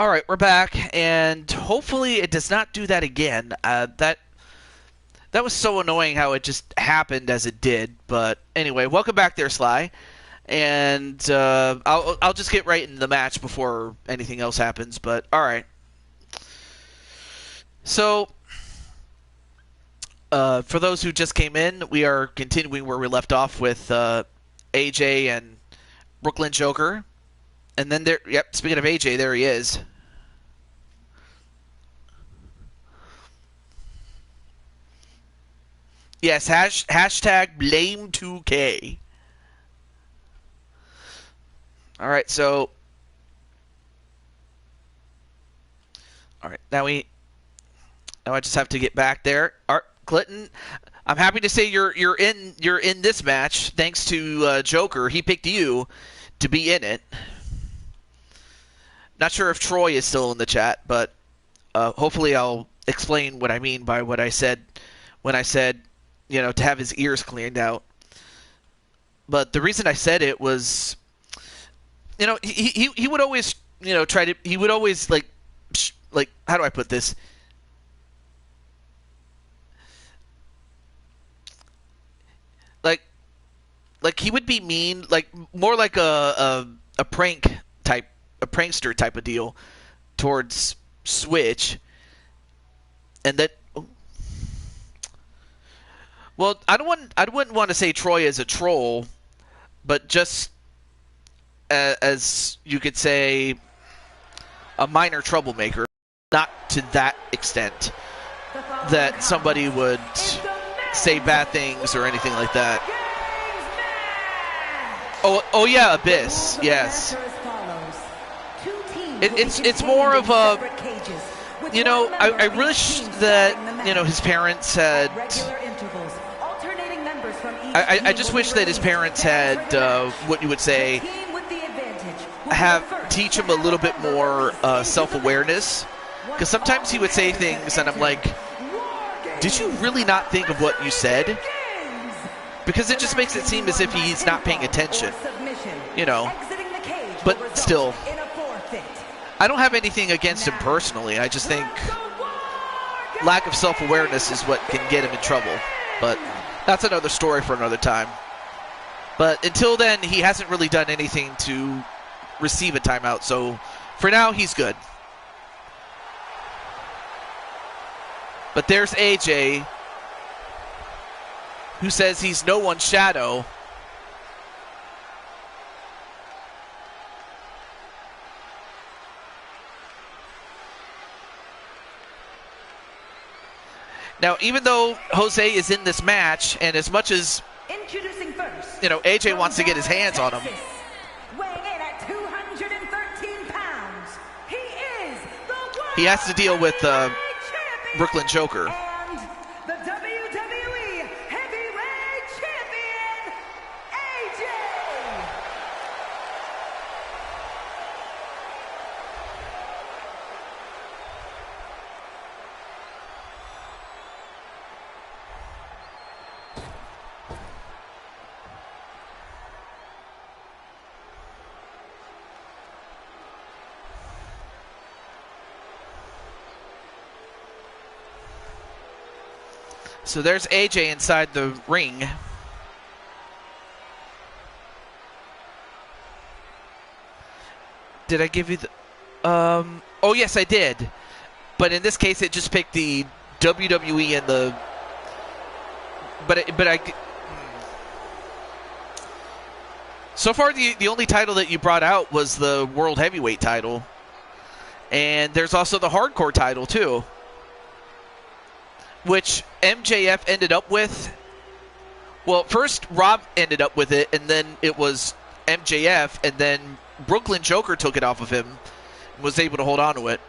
All right, we're back, and hopefully it does not do that again. That was so annoying how it just happened as it did. But anyway, welcome back there, Sly. And I'll just get right into the match before anything else happens. But all right. So for those who just came in, we are continuing where we left off with AJ and Brooklyn Joker. And then there, yep, speaking of AJ, there he is. Yes, hashtag blame 2K. All right, so now I just have to get back there. Clinton, I'm happy to say you're in this match thanks to Joker. He picked you to be in it. Not sure if Troy is still in the chat, but hopefully I'll explain what I mean by what I said when I said, you know, to have his ears cleaned out. But the reason I said it was, you know, he would always, you know, he would always like, how do I put this? Like he would be mean, like more like a prankster type of deal towards Switch, and that. Well, I wouldn't want to say Troy is a troll, but just as you could say, a minor troublemaker, not to that extent that somebody would say bad things or anything like that. Oh yeah, Abyss. Yes. It's more of a, you know, I wish that, you know, his parents had. I just wish that his parents had what you would say, teach him a little bit more self-awareness, because sometimes he would say things and I'm like, did you really not think of what you said? Because it just makes it seem as if he's not paying attention, you know. But still, I don't have anything against him personally. I just think lack of self-awareness is what can get him in trouble. But that's another story for another time. But until then, he hasn't really done anything to receive a timeout. So for now, he's good. But there's AJ, who says he's no one's shadow. Now, even though Jose is in this match, and as much as, introducing first, you know, AJ wants to get his hands on him, weighing in at 213 pounds, he is the he has to deal with Brooklyn Joker. And the WWE Heavyweight Champion, AJ. So there's AJ inside the ring. Did I give you the... oh, yes, I did. But in this case, it just picked the WWE and the... But I... So far, the only title that you brought out was the World Heavyweight title. And there's also the Hardcore title, too, which MJF ended up with. Well, first Rob ended up with it, and then it was MJF, and then Brooklyn Joker took it off of him and was able to hold on to it.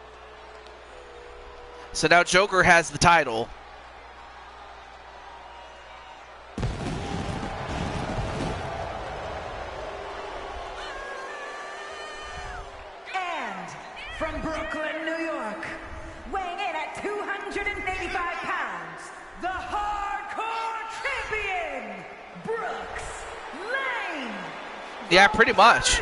So now Joker has the title. And from Brooklyn, New York, weighing in at 285 pounds, the Hardcore Champion, Brooks Lane. Yeah, pretty much.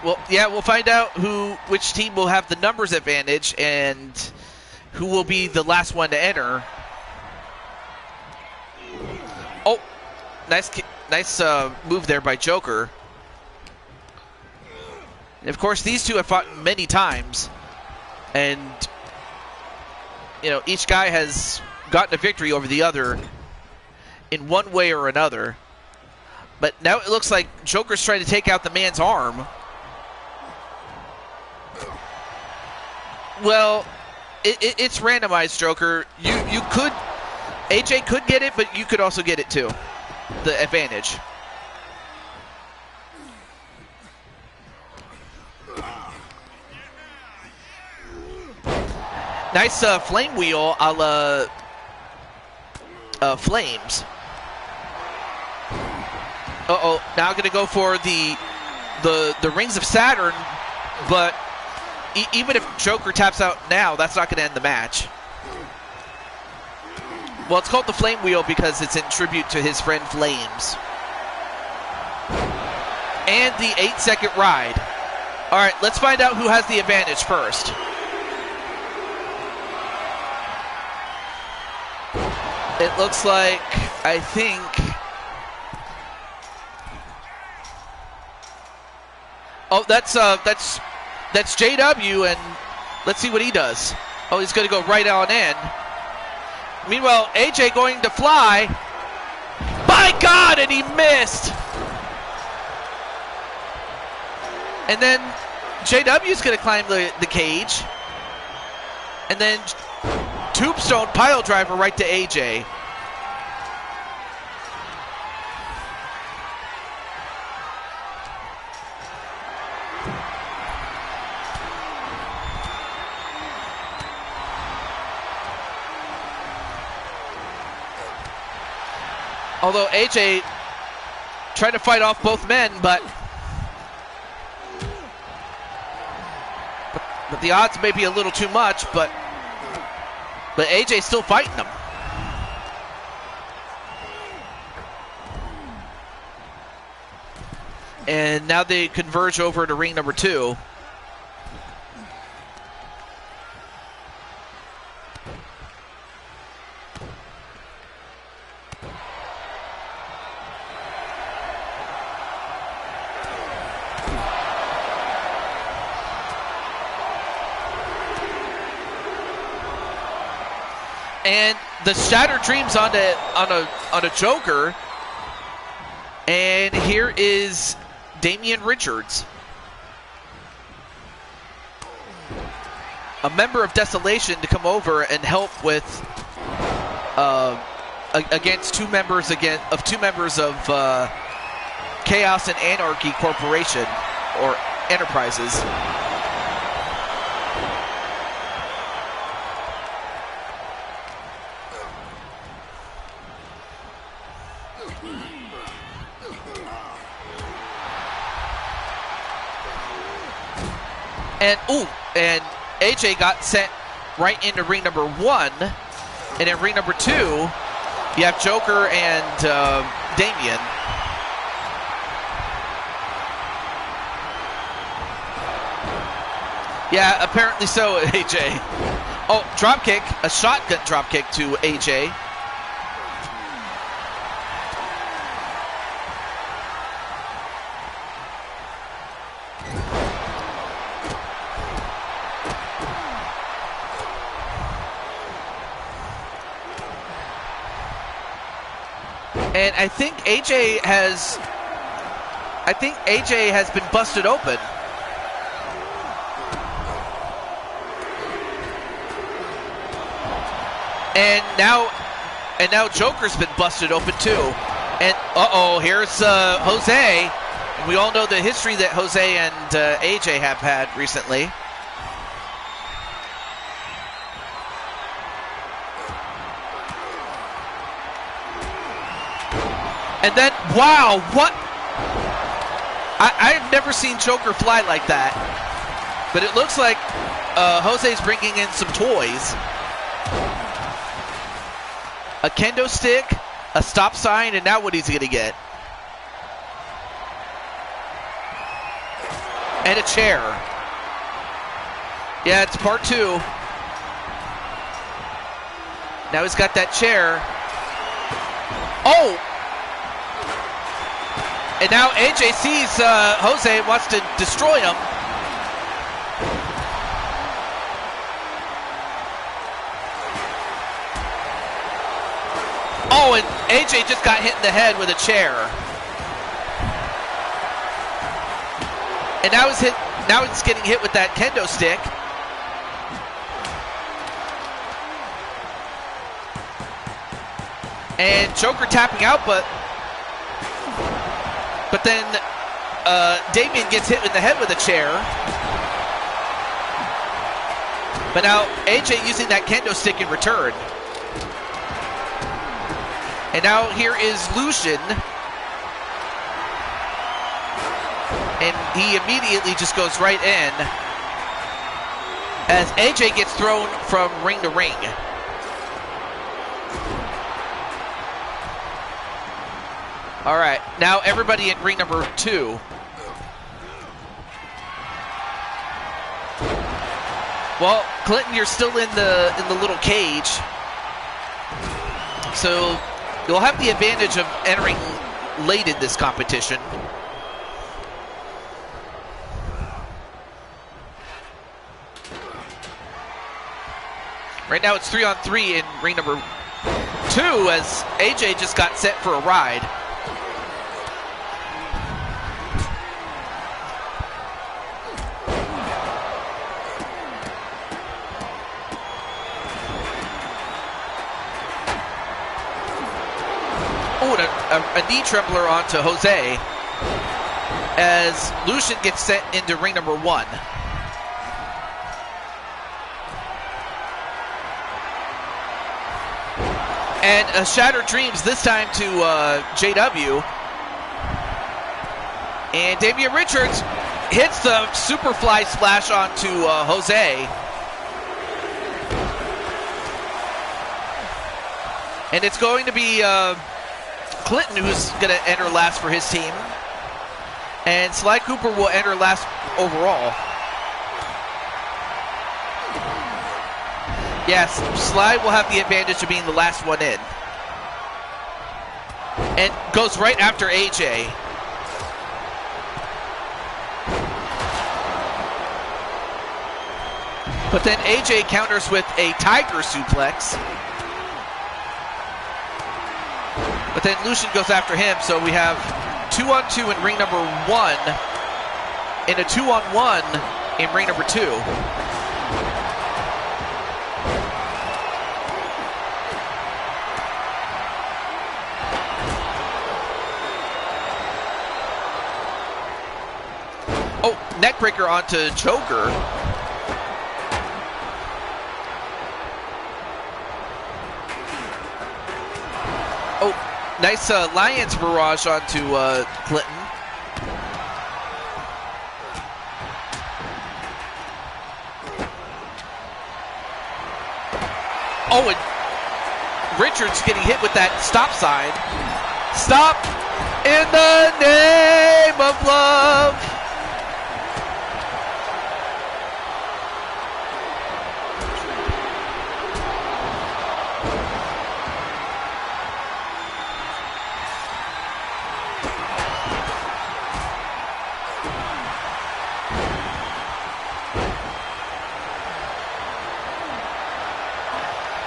Well, yeah, we'll find out which team will have the numbers advantage and who will be the last one to enter. Oh, nice move there by Joker. And of course, these two have fought many times, and each guy has gotten a victory over the other in one way or another. But now it looks like Joker's trying to take out the man's arm. Well, it's randomized, Joker. You could, AJ could get it, but you could also get it too. The advantage. Nice flame wheel a la Flames. Uh-oh, now going to go for the Rings of Saturn, but even if Joker taps out now, that's not going to end the match. Well, it's called the Flame Wheel because it's in tribute to his friend Flames. And the 8-second ride. All right, let's find out who has the advantage first. It looks like, I think, oh, that's JW, and let's see what he does. Oh, he's going to go right on in. Meanwhile, AJ going to fly. By God, and he missed. And then JW is going to climb the cage. And then Tombstone pile driver right to AJ. Although AJ tried to fight off both men, but the odds may be a little too much, but AJ's still fighting them. And now they converge over to ring number 2. And the Shattered Dreams on a Joker. And here is Damian Richards, a member of Desolation, to come over and help with against two members of Chaos and Anarchy Corporation or Enterprises. And AJ got sent right into ring number 1. And in ring number 2, you have Joker and Damian. Yeah, apparently so, AJ. Oh, dropkick, a shotgun dropkick to AJ. And I think AJ has been busted open. And now Joker's been busted open too. And here's Jose. And we all know the history that Jose and AJ have had recently. And then, wow, what? I've never seen Joker fly like that. But it looks like Jose's bringing in some toys. A kendo stick, a stop sign, and now what he's going to get. And a chair. Yeah, it's part 2. Now he's got that chair. Oh! And now AJ sees Jose wants to destroy him. Oh, and AJ just got hit in the head with a chair. And now he's getting hit with that kendo stick. And Joker tapping out, but then Damien gets hit in the head with a chair. But now AJ using that kendo stick in return. And now here is Lucian. And he immediately just goes right in as AJ gets thrown from ring to ring. All right, now everybody in ring number 2. Well, Clinton, you're still in the little cage, so you'll have the advantage of entering late in this competition. Right now it's 3-on-3 in ring number 2 as AJ just got set for a ride. A knee trembler onto Jose as Lucian gets sent into ring number 1. And Shattered Dreams this time to JW. And Damian Richards hits the Superfly splash onto Jose. And it's going to be Clinton who's going to enter last for his team. And Sly Cooper will enter last overall. Yes, Sly will have the advantage of being the last one in. And goes right after AJ. But then AJ counters with a Tiger suplex. But then Lucian goes after him, so we have 2-on-2 in ring number 1 and a 2-on-1 in ring number 2. Oh, neckbreaker onto Joker. Oh, nice Lions barrage onto Clinton. Oh, and Richards getting hit with that stop sign. Stop in the name of love.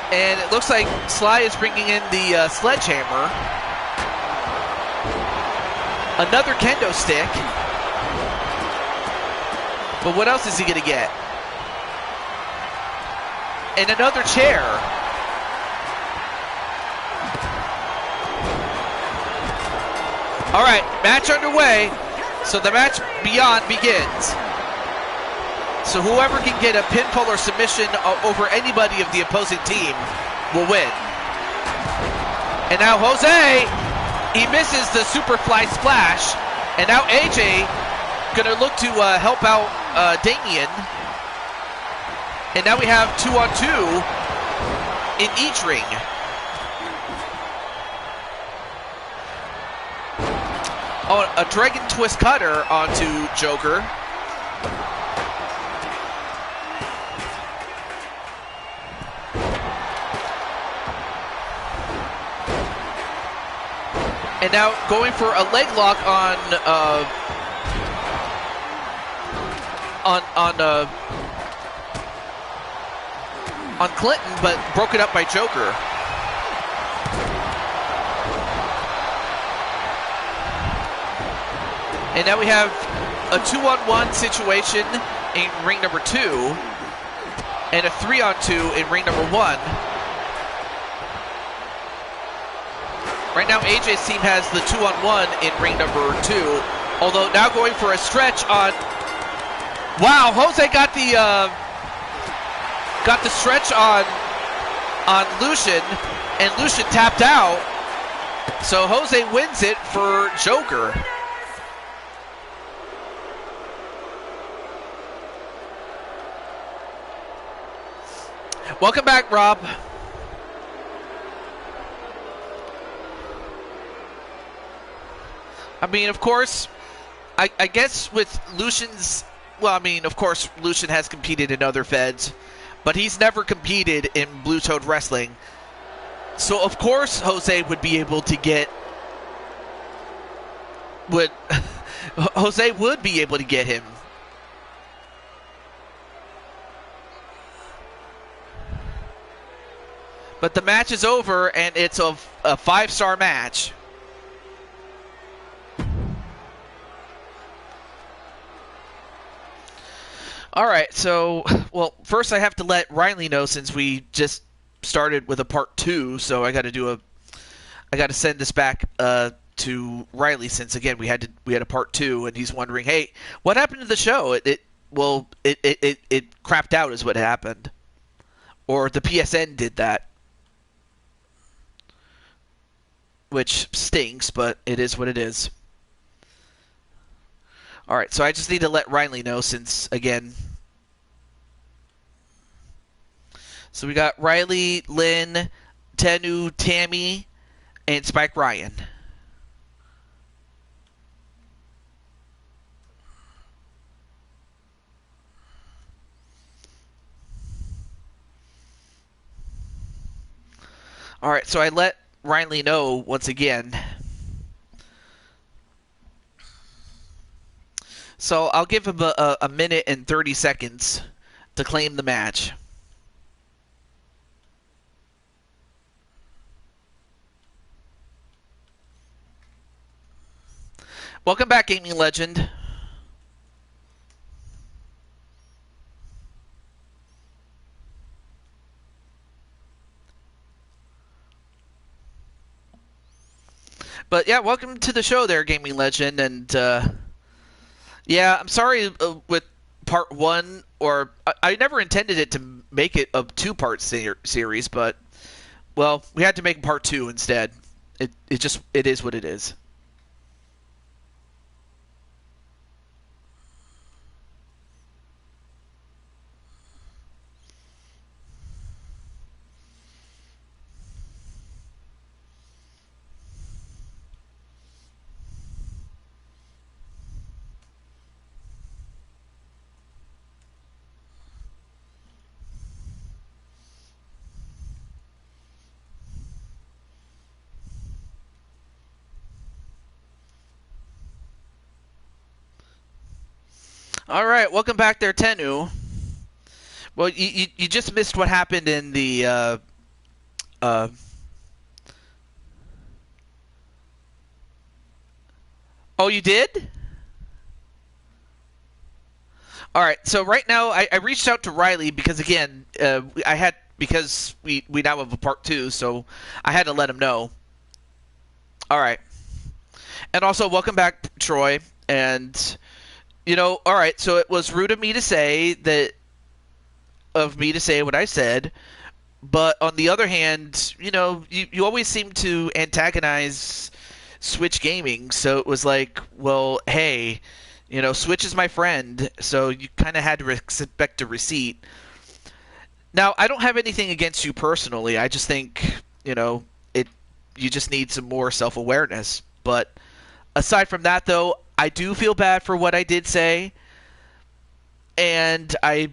And it looks like Sly is bringing in the sledgehammer. Another kendo stick. But what else is he going to get? And another chair. All right, match underway. So the match beyond begins. So whoever can get a pinfall or submission over anybody of the opposing team will win. And now Jose, he misses the Superfly splash. And now AJ gonna look to help out Damien. And now we have 2-on-2 in each ring. Oh, a Dragon Twist cutter onto Joker. And now going for a leg lock on Clinton, but broken up by Joker. And now we have a 2-on-1 situation in ring number 2 and a 3-on-2 in ring number 1. Right now, AJ's team has the 2-on-1 in ring number 2, although now going for a stretch on... Wow, Jose got the stretch on Lucian, and Lucian tapped out. So Jose wins it for Joker. Welcome back, Rob. I mean, of course, I guess with Lucian's... Well, I mean, of course, Lucian has competed in other feds, but he's never competed in Blue Toad Wrestling. So, of course, Jose would be able to get... Jose would be able to get him. But the match is over, and it's a 5-star match. All right, so, well, first I have to let Riley know since we just started with a part 2, so I got to send this back to Riley since again we had a part 2, and he's wondering, hey, what happened to the show? It crapped out is what happened, or the PSN did that, which stinks, but it is what it is. All right, so I just need to let Riley know since, again... So we got Riley, Lynn, Tenu, Tammy, and Spike Ryan. All right, so I let Riley know once again. So I'll give him a minute and 30 seconds to claim the match. Welcome back, Gaming Legend. But yeah, welcome to the show there, Gaming Legend, and yeah, I'm sorry with part 1, or I never intended it to make it a 2-part series, but well, we had to make part 2 instead. It is what it is. All right, welcome back there, Tenu. Well, you just missed what happened in the oh, you did? All right, so right now I reached out to Riley because again because we now have a part 2, so I had to let him know. All right, and also welcome back, Troy, and. You know, all right, so it was rude of me to say what I said, but on the other hand, you know, you always seem to antagonize Switch Gaming, so it was like, well, hey, you know, Switch is my friend, so you kind of had to expect a receipt. Now, I don't have anything against you personally, I just think, you know, you just need some more self-awareness, but aside from that, though, I do feel bad for what I did say, and I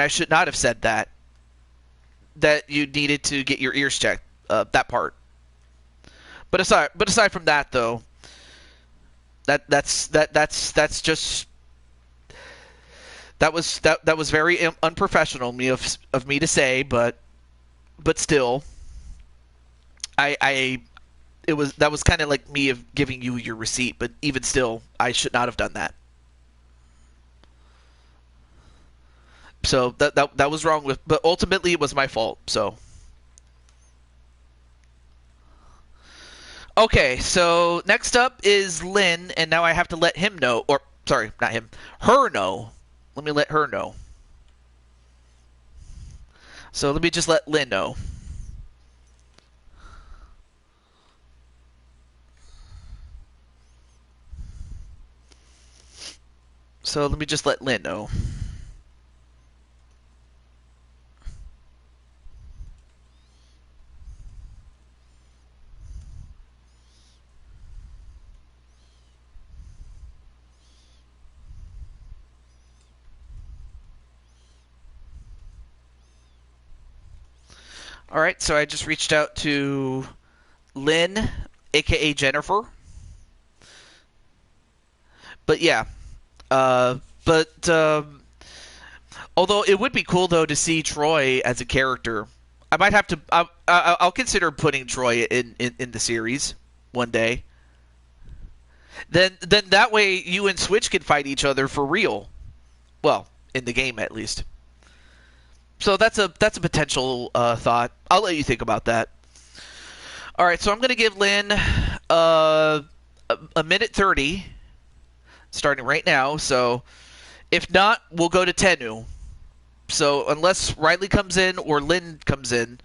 should not have said that. That you needed to get your ears checked. That part. But aside from that, though, that's just that was very unprofessional of me to say, but still, that was kind of like me of giving you your receipt, but even still, I should not have done that. So that was wrong but ultimately it was my fault. So okay, so next up is Lynn, and now I have to let him know, or sorry, not him, her know. Let me let her know. So let me just let Lynn know. So let me just let Lynn know. All right, so I just reached out to Lynn, aka Jennifer. But yeah, although it would be cool though to see Troy as a character, I might have to. I'll consider putting Troy in the series one day. Then that way you and Switch can fight each other for real. Well, in the game at least. So that's a potential thought. I'll let you think about that. All right, so I'm going to give Lynn a minute 30, starting right now. So if not, we'll go to Tennu. So unless Riley comes in or Lynn comes in,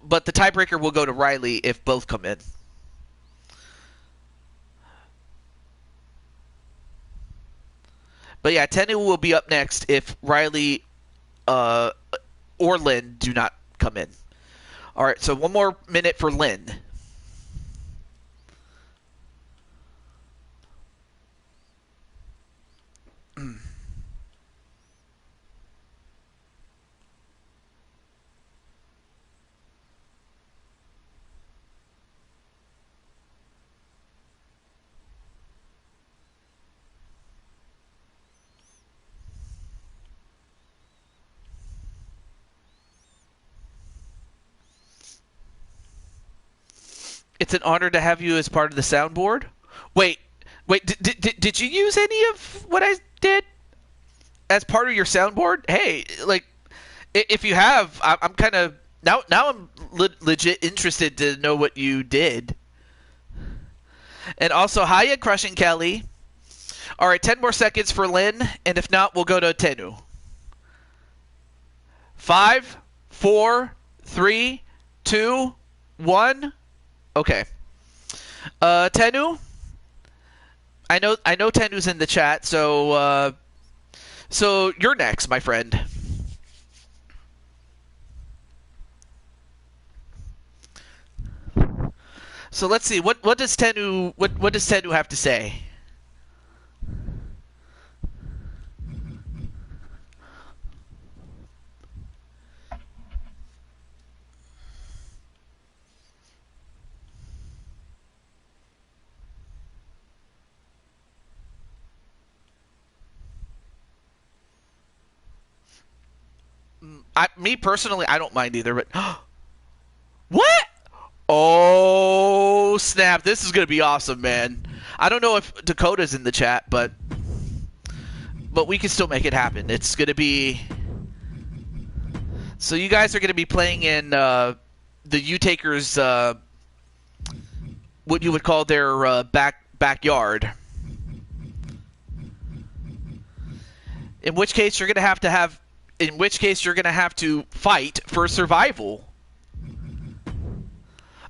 but the tiebreaker will go to Riley if both come in. But yeah, Tennu will be up next if Riley or Lynn do not come in. All right, so one more minute for Lynn. It's an honor to have you as part of the soundboard. Wait, did you use any of what I did as part of your soundboard? Hey, like, if you have, I'm kind of now I'm legit interested to know what you did. And also, hiya, Crushing Kelly. All right, 10 more seconds for Lynn, and if not, we'll go to Tennu. 5, 4, 3, 2, 1. Okay. Tennu, I know Tennu's in the chat, so you're next, my friend. So let's see, what does Tennu have to say? Me personally, I don't mind either, but what? Oh, snap. This is going to be awesome, man. I don't know if Dakota's in the chat, but we can still make it happen. It's going to be... So you guys are going to be playing in the U-Takers, what you would call their backyard. In which case you're going to have to fight for survival.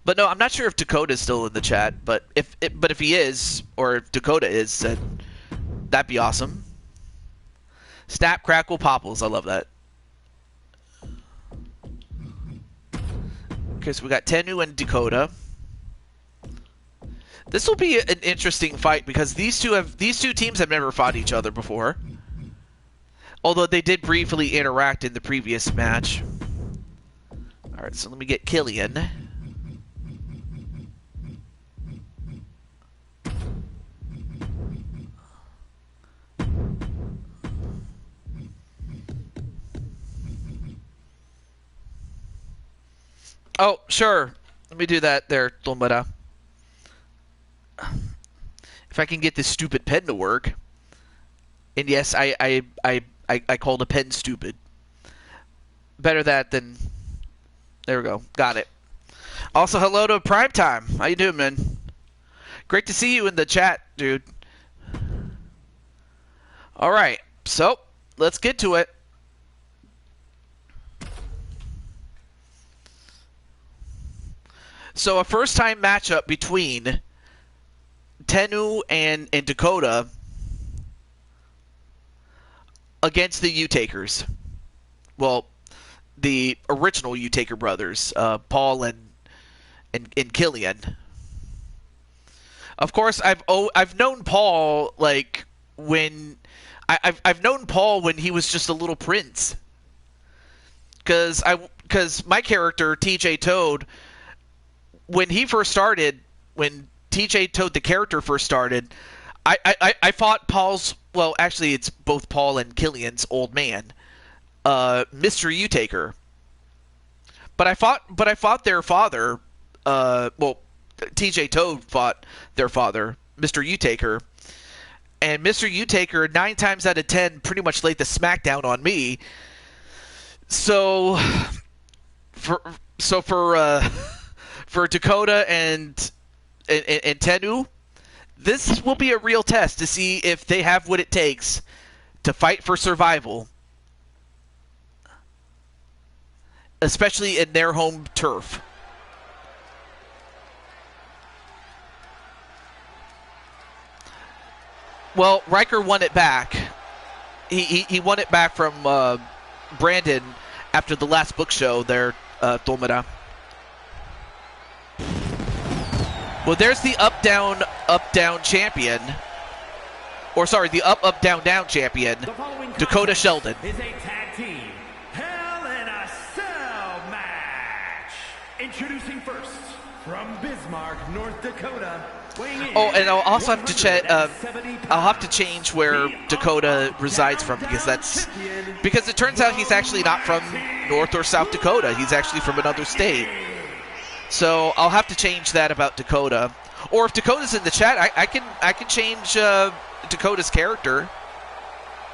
But no, I'm not sure if Dakota's still in the chat, but if he is, or if Dakota is, then that'd be awesome. Snap, crackle, popples. I love that. Okay, so we got Tennu and Dakota. This will be an interesting fight because these two teams have never fought each other before. Although they did briefly interact in the previous match. Alright, so let me get Killian. Oh, sure. Let me do that there, Tomara. If I can get this stupid pen to work. And yes, I called a pen stupid. Better that than... There we go. Got it. Also, hello to Primetime. How you doing, man? Great to see you in the chat, dude. Alright, so, let's get to it. So, a first-time matchup between Tennu and Dakota against the U-Takers. Well, the original U-Taker brothers, Paul and Killian. Of course, I've known Paul like when I've known Paul when he was just a little prince. Because my character TJ Toad, when he first started, when TJ Toad the character first started, I fought Paul's, well, actually it's both Paul and Killian's old man, Mr. U-Taker. But I fought their father, well, TJ Toad fought their father, Mr. U-Taker. And Mr. U-Taker, 9 times out of 10, pretty much laid the smackdown on me. So for Dakota and Tennu, this will be a real test to see if they have what it takes to fight for survival, especially in their home turf. Well, Riker won it back. He won it back from Brandon after the last book show there, Tomura. Well, there's the up-down champion. Or, sorry, the up-down-down champion, Dakota Sheldon. Is a tag team Hell in a Cell match. Introducing first, from Bismarck, North Dakota. Oh, and I'll also have to check. I'll have to change where Dakota resides from because it turns out he's actually not from North or South Dakota. He's actually from another state. So I'll have to change that about Dakota. Or if Dakota's in the chat, I can change Dakota's character.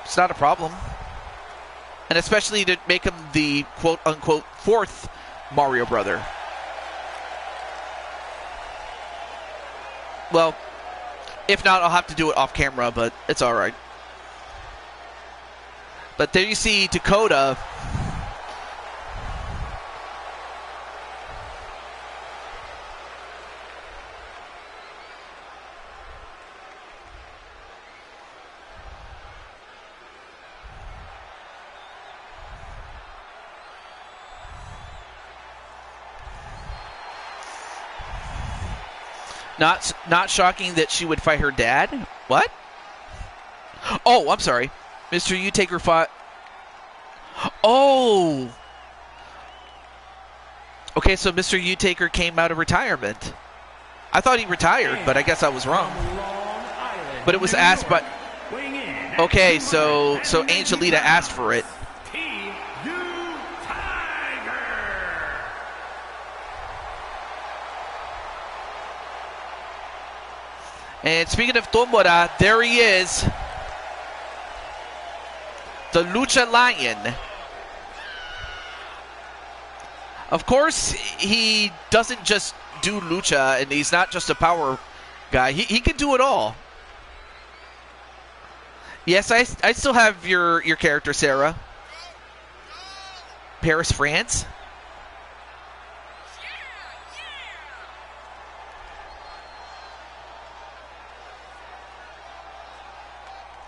It's not a problem. And especially to make him the quote-unquote 4th Mario brother. Well, if not, I'll have to do it off camera, but it's alright. But there you see Dakota. Not shocking that she would fight her dad. What? Oh, I'm sorry. Mr. U-Taker fought... Oh! Okay, so Mr. U-Taker came out of retirement. I thought he retired, but I guess I was wrong. But it was asked by... Okay, so Angelita asked for it. And speaking of Tomura, there he is. The Lucha Lion. Of course, he doesn't just do Lucha, and he's not just a power guy. He can do it all. Yes, I still have your character, Sarah. Paris, France.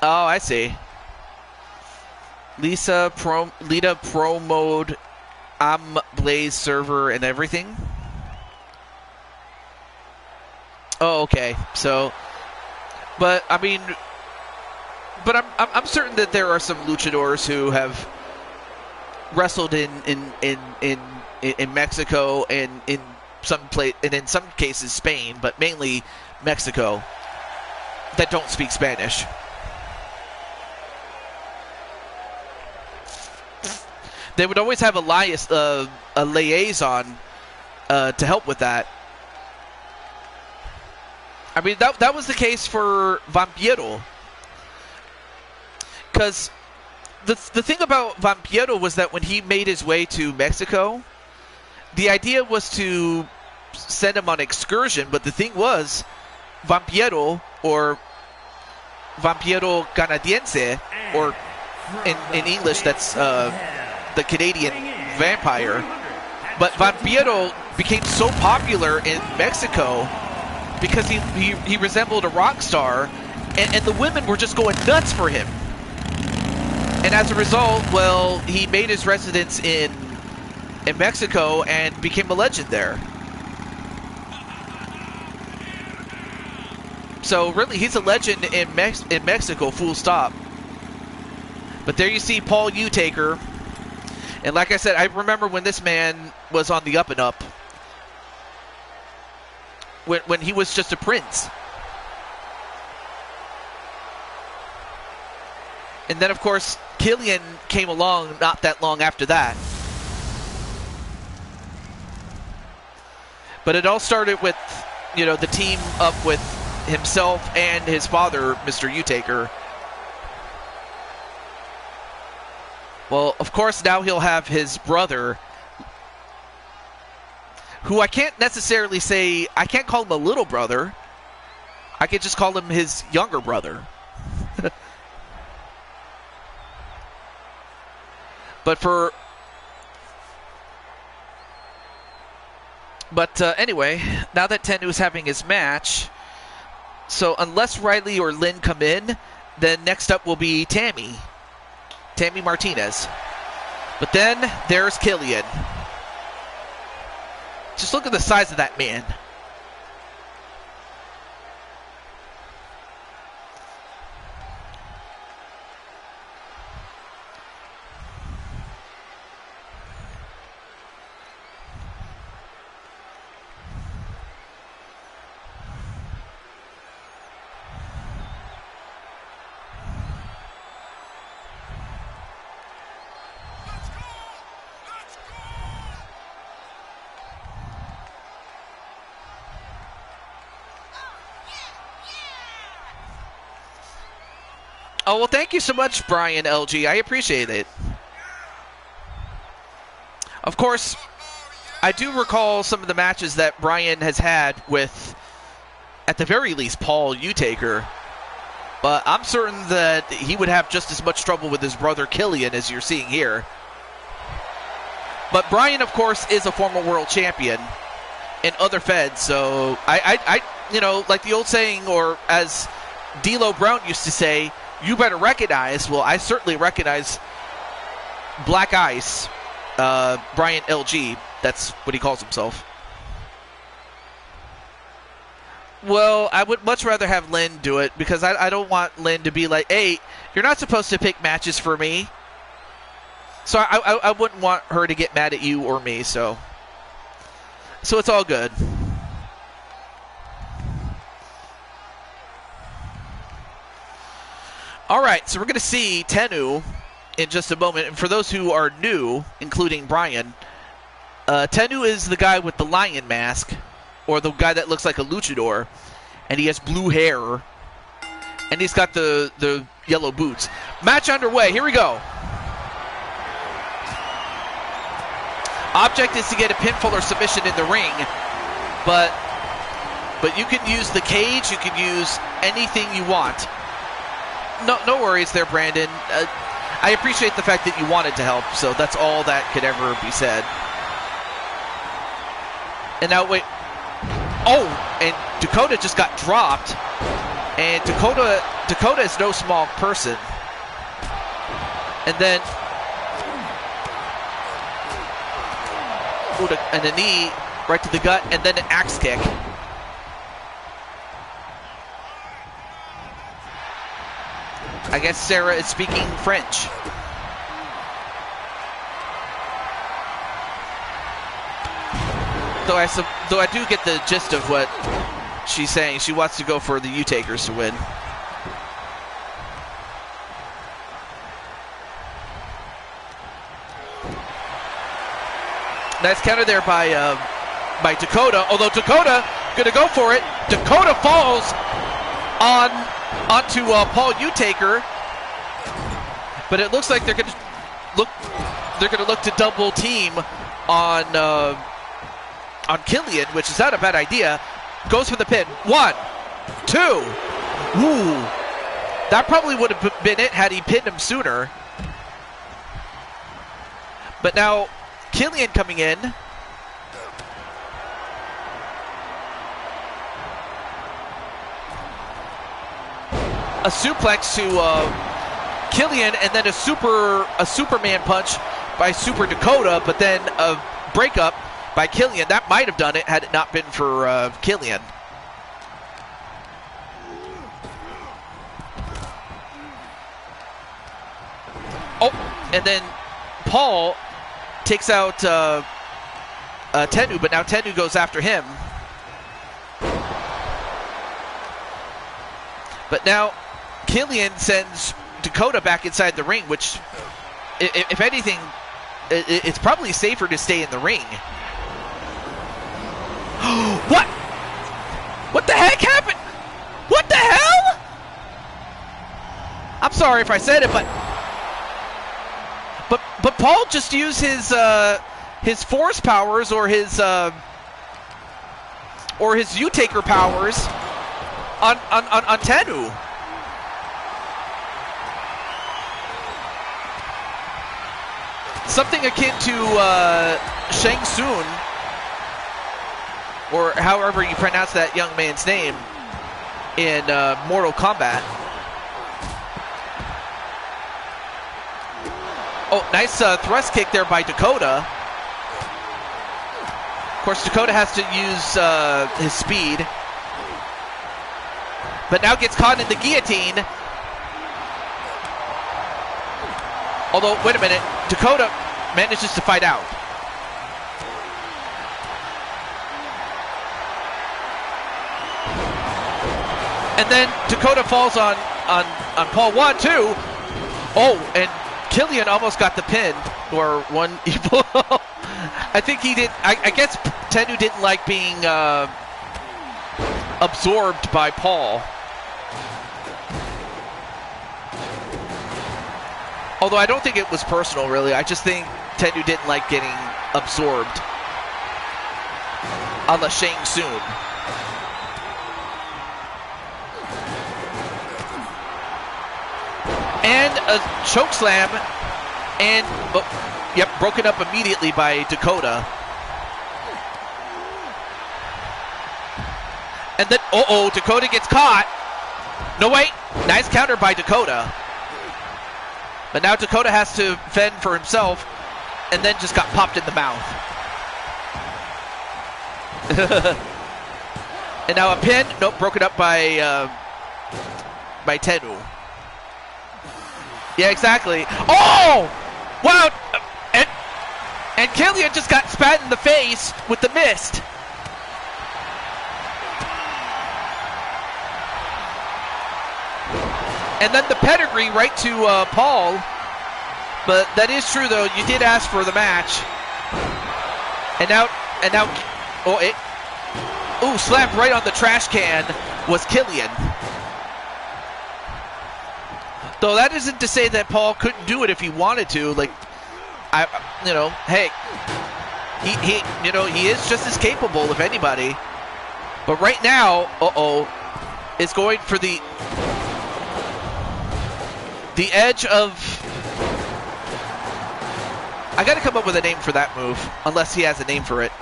Oh, I see. Lita Pro Mode, Blaze server and everything. Oh, okay. So, but I mean, But I'm certain that there are some luchadors who have wrestled in Mexico and in some cases Spain, but mainly Mexico, that don't speak Spanish. They would always have a liaison to help with that. I mean, that was the case for Vampiro. Because the thing about Vampiro was that when he made his way to Mexico, the idea was to send him on excursion, but the thing was, Vampiro, or Vampiro Canadiense, or in English, that's the Canadian vampire. But Vampiro became so popular in Mexico because he resembled a rock star, and the women were just going nuts for him. And as a result, well, he made his residence in Mexico and became a legend there. So really, he's a legend in Mexico, full stop. But there you see Paul Utaker. And like I said, I remember when this man was on the up and up. When he was just a prince. And then, of course, Killian came along not that long after that. But it all started with, the team up with himself and his father, Mr. Utaker. Well, of course, now he'll have his brother, who I can't necessarily say, I can't call him a little brother. I could just call him his younger brother. But anyway, now that Tennu is having his match, so unless Riley or Lynn come in, then next up will be Tammy Martinez. But then there's Killian. Just look at the size of that man. Oh, well, thank you so much, Brian LG. I appreciate it. Of course, I do recall some of the matches that Brian has had with, at the very least, Paul Utaker. But I'm certain that he would have just as much trouble with his brother Killian as you're seeing here. But Brian, of course, is a former world champion in other feds. So I like the old saying, or as D'Lo Brown used to say, you better recognize. Well, I certainly recognize Black Ice, Brian LG. That's what he calls himself. Well, I would much rather have Lynn do it, because I don't want Lynn to be like, hey, you're not supposed to pick matches for me. So I wouldn't want her to get mad at you or me, so it's all good. All right, so we're going to see Tennu in just a moment. And for those who are new, including Brian, Tennu is the guy with the lion mask, or the guy that looks like a luchador, and he has blue hair, and he's got the yellow boots. Match underway. Here we go. Object is to get a pinfall or submission in the ring, but you can use the cage. You can use anything you want. No worries there, Brandon. I appreciate the fact that you wanted to help, so that's all that could ever be said. And now, wait. Oh, and Dakota just got dropped. And Dakota is no small person. And then, and a knee right to the gut, and then an axe kick. I guess Sarah is speaking French. Though I do get the gist of what she's saying. She wants to go for the U-Takers to win. Nice counter there by Dakota. Although Dakota gonna go for it. Dakota falls onto Paul U-Taker, but it looks like they're gonna look to double team on Killian, which is not a bad idea. Goes for the pin. 1, 2. Ooh, that probably would have been it had he pinned him sooner. But now Killian coming in. A suplex to Killian, and then a Superman punch by Super Dakota, but then a breakup by Killian. That might have done it had it not been for Killian. Oh, and then Paul takes out Tennu, but now Tennu goes after him. But now Killian sends Dakota back inside the ring, which, if anything, it's probably safer to stay in the ring. What? What the heck happened? What the hell? I'm sorry if I said it, but Paul just used his force powers or his U-Taker powers on Tennu. Something akin to Shang Tsung, or however you pronounce that young man's name in Mortal Kombat. Oh, nice thrust kick there by Dakota. Of course, Dakota has to use his speed. But now gets caught in the guillotine. Although, wait a minute, Dakota manages to fight out. And then Dakota falls on Paul 1, 2. Oh, and Killian almost got the pin, or one evil. I think he did. I guess Tennu didn't like being absorbed by Paul. Although I don't think it was personal, really. I just think Tennu didn't like getting absorbed a la Shang Tsung. And a choke slam, and yep, broken up immediately by Dakota. And then, Dakota gets caught. No, wait, nice counter by Dakota. But now Dakota has to fend for himself, and then just got popped in the mouth. And now a pin, nope, broken up by Tennu. Yeah, exactly. Oh! Wow! And Killian just got spat in the face with the mist. And then the pedigree right to Paul. But that is true, though. You did ask for the match. And now, slapped right on the trash can was Killian. Though that isn't to say that Paul couldn't do it if he wanted to. Like, hey, he is just as capable, if anybody. But right now, is going for the edge of. I got to come up with a name for that move, unless he has a name for it.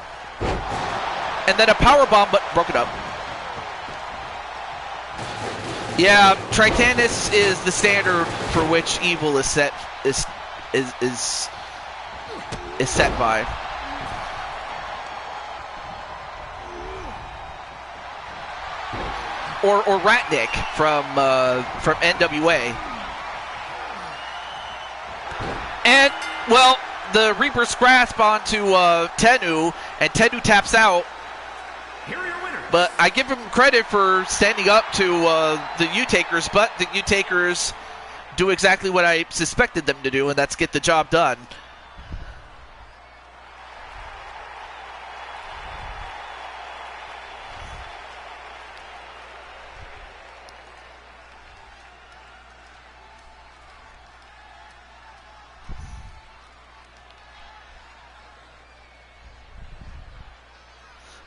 And then a power bomb, but broke it up. Yeah, Tritanus is the standard for which evil is set is set by. Or Ratnik from NWA. And, well, the Reaper's grasp onto Tennu, and Tennu taps out. Here are your winners. But I give him credit for standing up to the U-Takers, but the U-Takers do exactly what I suspected them to do, and that's get the job done.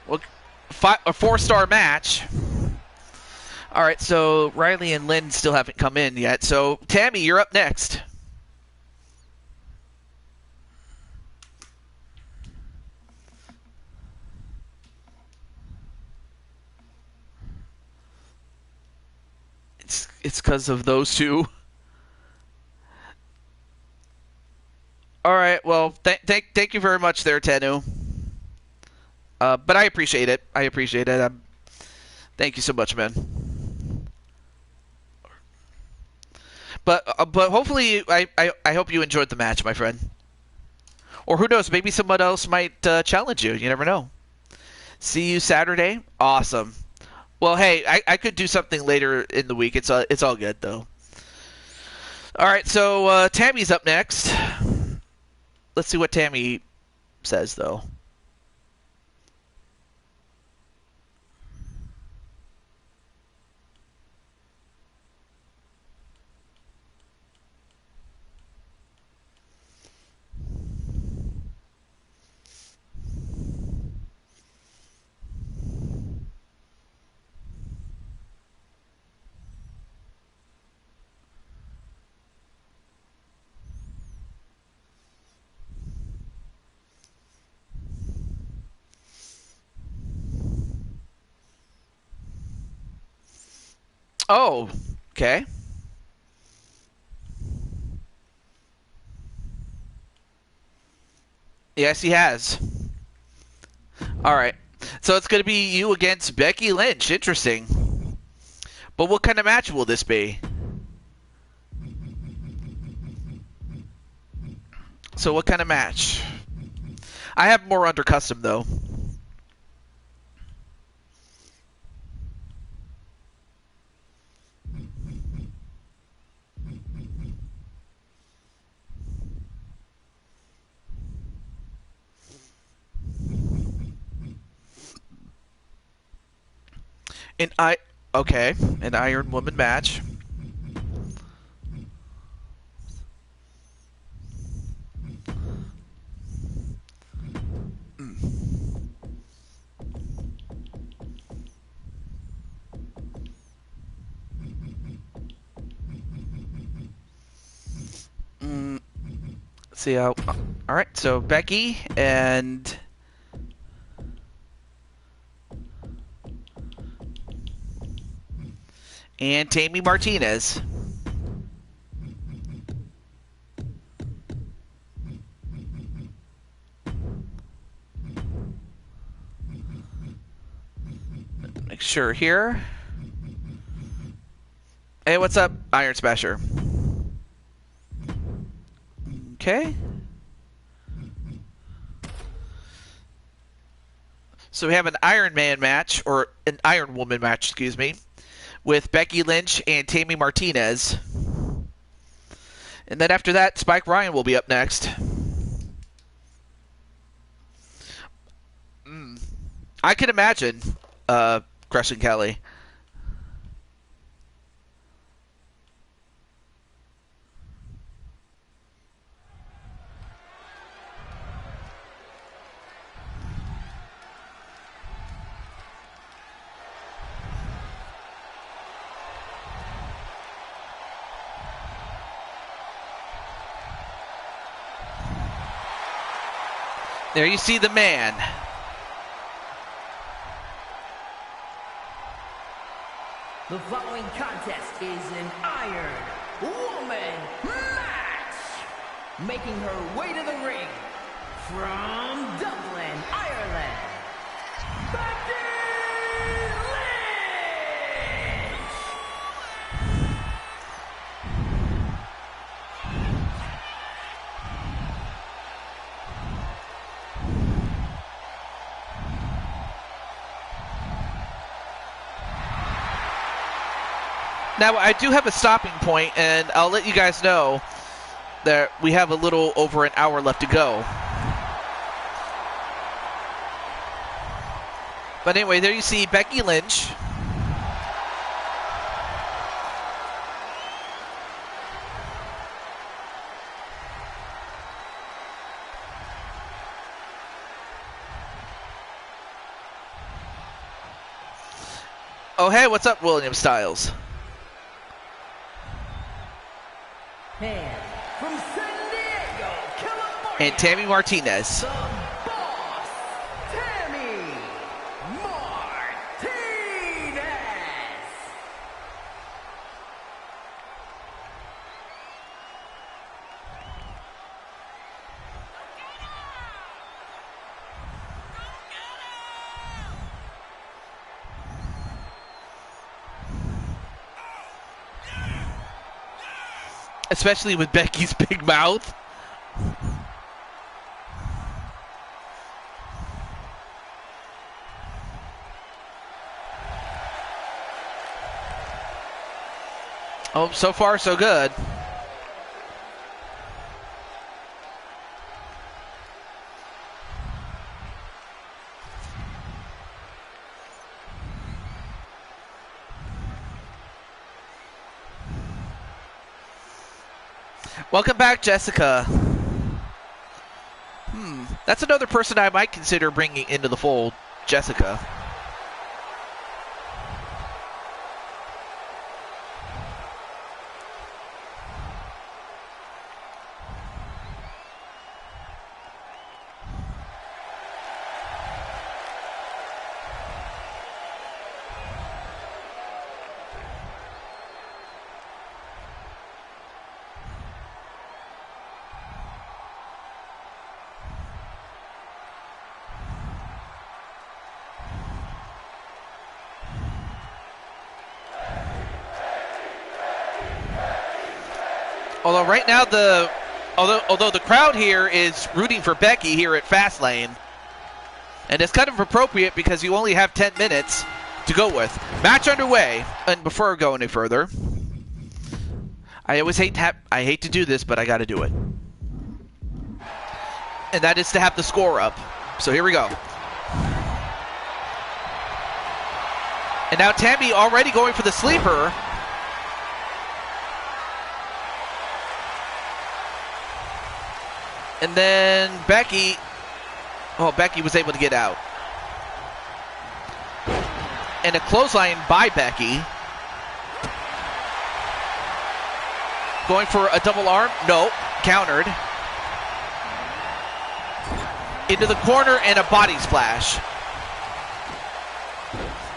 Well, a 4-star match. All right, so Riley and Lynn still haven't come in yet. So, Tammy, you're up next. It's because of those two. All right, well, thank you very much there, Tennu. But I appreciate it. Thank you so much, man. But hopefully, I hope you enjoyed the match, my friend. Or who knows, maybe someone else might challenge you. You never know. See you Saturday. Awesome. Well, hey, I could do something later in the week. It's all good though. All right, so Tammy's up next. Let's see what Tammy says though. Oh, okay. Yes, he has. All right. So it's going to be you against Becky Lynch. Interesting. But what kind of match will this be? So what kind of match? I have more under custom, though. An Iron Woman match. Let's see how. All right, so Becky and Tammy Martinez. Make sure here. Hey, what's up, Iron Smasher? Okay. So we have an Iron Man match, or an Iron Woman match, excuse me, with Becky Lynch and Tammy Martinez. And then after that, Spike Ryan will be up next. I can imagine crushing Kelly. There you see the man. The following contest is an Iron Woman match. Making her way to the ring from Dublin, Ireland, Becky Lynch. Now, I do have a stopping point, and I'll let you guys know that we have a little over an hour left to go. But anyway, there you see Becky Lynch. Oh, hey, what's up, William Styles? And from San Diego, California, And Tammy Martinez. the boss, Tammy Martinez. Especially with Becky's big mouth. Oh, so far so good. Welcome back, Jessica. That's another person I might consider bringing into the fold, Jessica. Although right now although the crowd here is rooting for Becky here at Fastlane, and it's kind of appropriate because you only have 10 minutes to go with. Match underway, and before I go any further, I always hate to do this, but I got to do it, and that is to have the score up. So here we go. And now Tammy already going for the sleeper. And then Becky was able to get out. And a clothesline by Becky. Going for a double arm. No, countered. Into the corner and a body splash.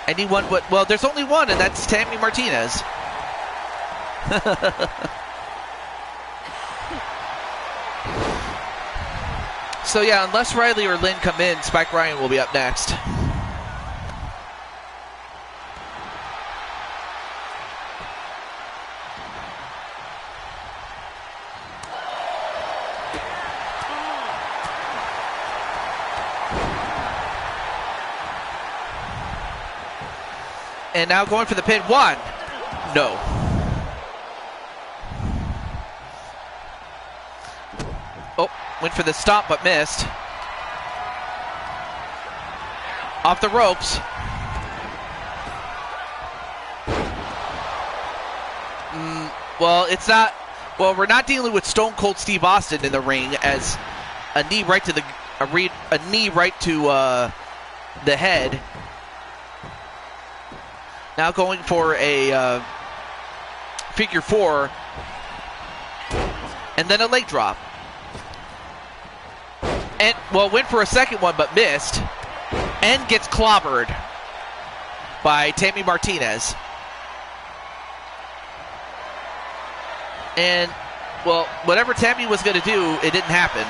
Anyone but, well, there's only one, and that's Tammy Martinez. So yeah, unless Riley or Lynn come in, Spike Ryan will be up next. And now going for the pin. One. No. Oh, went for the stop but missed. Off the ropes. Well, it's not. Well, we're not dealing with Stone Cold Steve Austin in the ring, as a knee right to the the head. Now going for a figure four, and then a leg drop. And, well, went for a second one, but missed. And gets clobbered by Tammy Martinez. And, well, whatever Tammy was going to do, it didn't happen.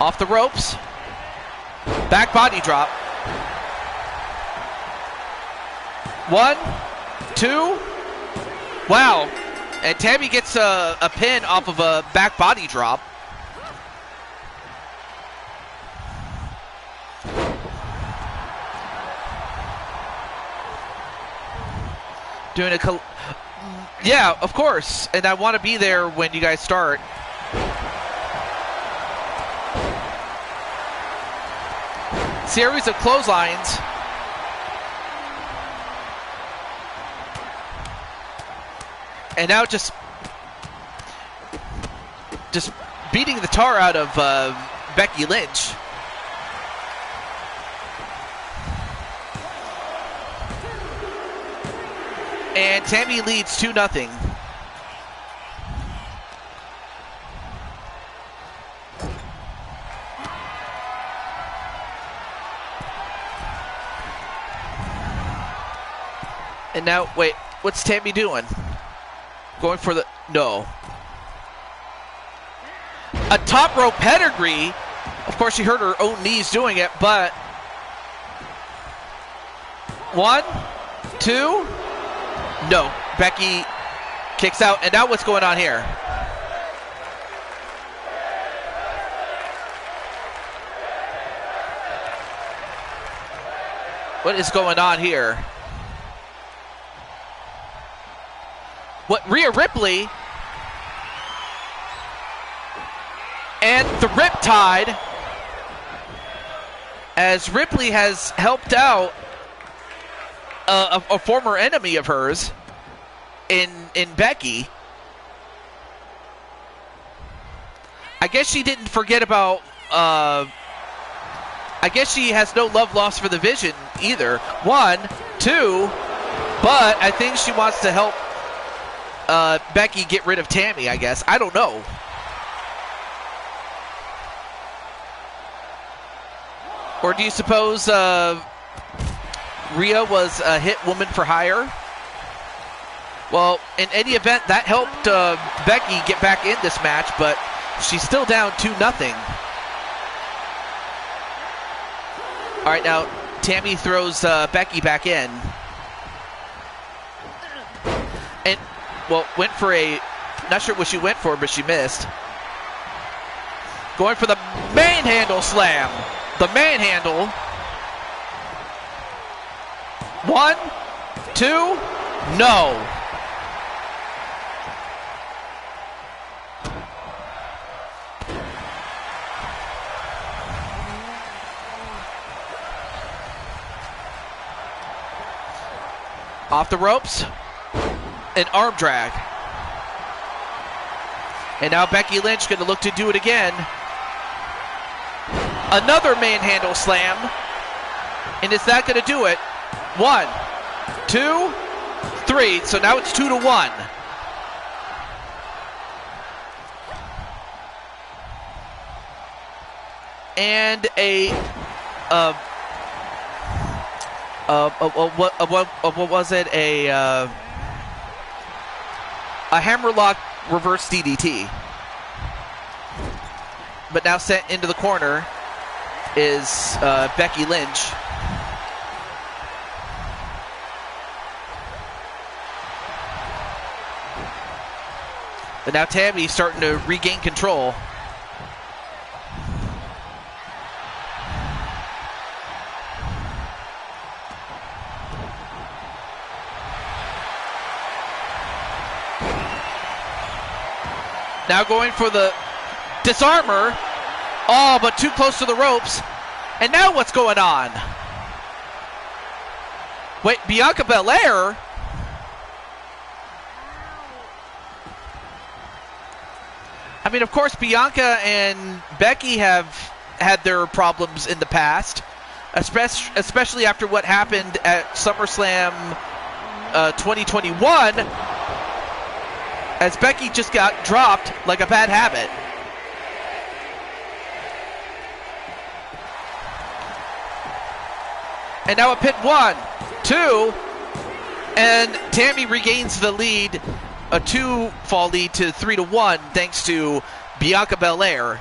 Off the ropes. Back body drop. 1, 2. Wow. And Tammy gets a pin off of a back body drop. Doing a yeah, of course. And I want to be there when you guys start. Series of clotheslines. And now just beating the tar out of Becky Lynch. And Tammy leads 2-0. And now, wait, what's Tammy doing? Going for the, no. A top rope pedigree. Of course, she hurt her own knees doing it, but 1, 2, no. Becky kicks out, and now what's going on here? What is going on here? What, Rhea Ripley and the Riptide, as Ripley has helped out a former enemy of hers in Becky. I guess she didn't forget about I guess she has no love lost for the Vision either. 1, 2, but I think she wants to help Becky get rid of Tammy, I guess. I don't know. Or do you suppose Rhea was a hit woman for hire? Well, in any event, that helped Becky get back in this match, but she's still down 2-0. All right, now Tammy throws Becky back in. And, well, went for a, not sure what she went for, but she missed. Going for the manhandle slam. The manhandle. 1, 2, no. Off the ropes. An arm drag. And now Becky Lynch going to look to do it again. Another manhandle slam. And is that going to do it? 1, 2, 3. So now it's 2-1. And what was it? A hammerlock reverse DDT. But now sent into the corner is Becky Lynch. But now Tammy's starting to regain control. Now going for the disarmer. Oh, but too close to the ropes. And now what's going on? Wait, Bianca Belair? I mean, of course, Bianca and Becky have had their problems in the past, especially after what happened at SummerSlam 2021, as Becky just got dropped like a bad habit. And now a pin 1, 2, and Tammy regains the lead, a 2-fall lead to 3-1 thanks to Bianca Belair.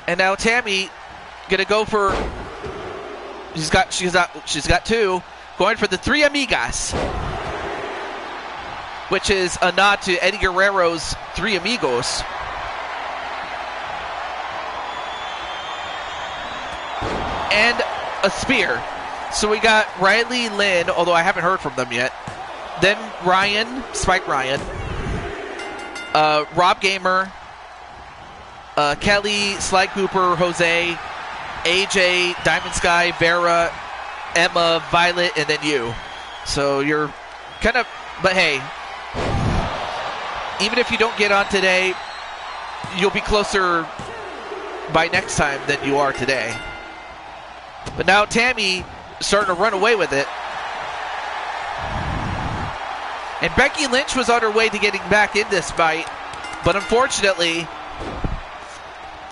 And now Tammy gonna go for, she's got 2, going for the 3 Amigas. which is a nod to Eddie Guerrero's Three Amigos. And a spear. So we got Riley, Lynn, although I haven't heard from them yet. Then Ryan, Spike Ryan, Rob Gamer, Kelly, Sly Cooper, Jose, AJ, Diamond Sky, Vera, Emma, Violet, and then you. So you're kind of, but hey, even if you don't get on today, you'll be closer by next time than you are today. But now Tammy starting to run away with it. And Becky Lynch was on her way to getting back in this fight, but unfortunately,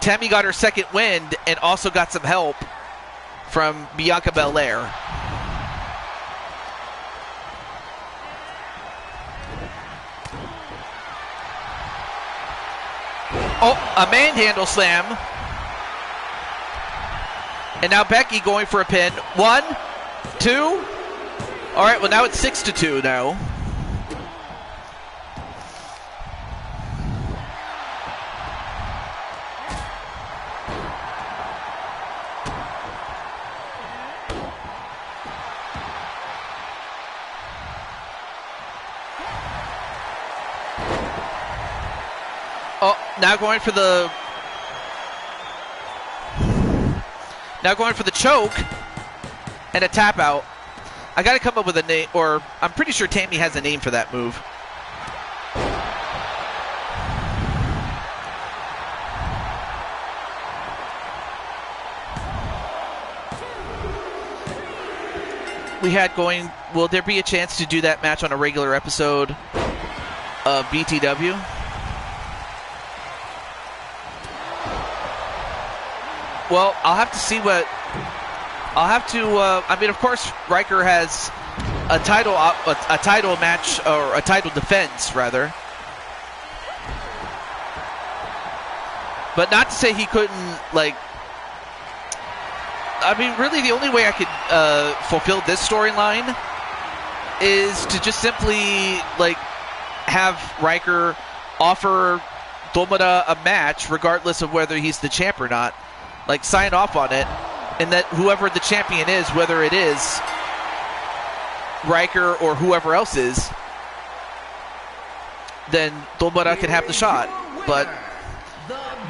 Tammy got her second wind and also got some help from Bianca Belair. Oh, a manhandle slam. And now Becky going for a pin. 1, 2. All right, well now it's 6-2 now. Oh, now going for the choke and a tap out. I got to come up with a name, or I'm pretty sure Tammy has a name for that move. We had going, will there be a chance to do that match on a regular episode of BTW? Well, I'll have to see what. I'll have to. I mean, of course, Riker has a title match, or a title defense, rather. But not to say he couldn't, like. I mean, really, the only way I could fulfill this storyline is to just simply, like, have Riker offer Domara a match, regardless of whether he's the champ or not. Like, sign off on it, and that whoever the champion is, whether it is Riker or whoever else is, then Domara can have the shot. But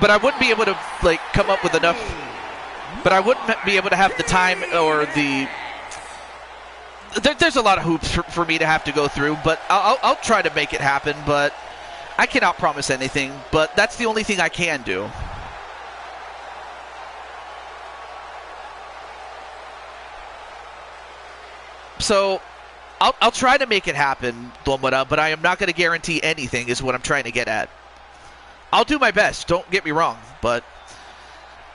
I wouldn't be able to, like, come up with enough. But I wouldn't be able to have the time or the. There's a lot of hoops for me to have to go through, but I'll try to make it happen. But I cannot promise anything. But that's the only thing I can do. So, I'll try to make it happen, Domara, but I am not going to guarantee anything, is what I'm trying to get at. I'll do my best, don't get me wrong, but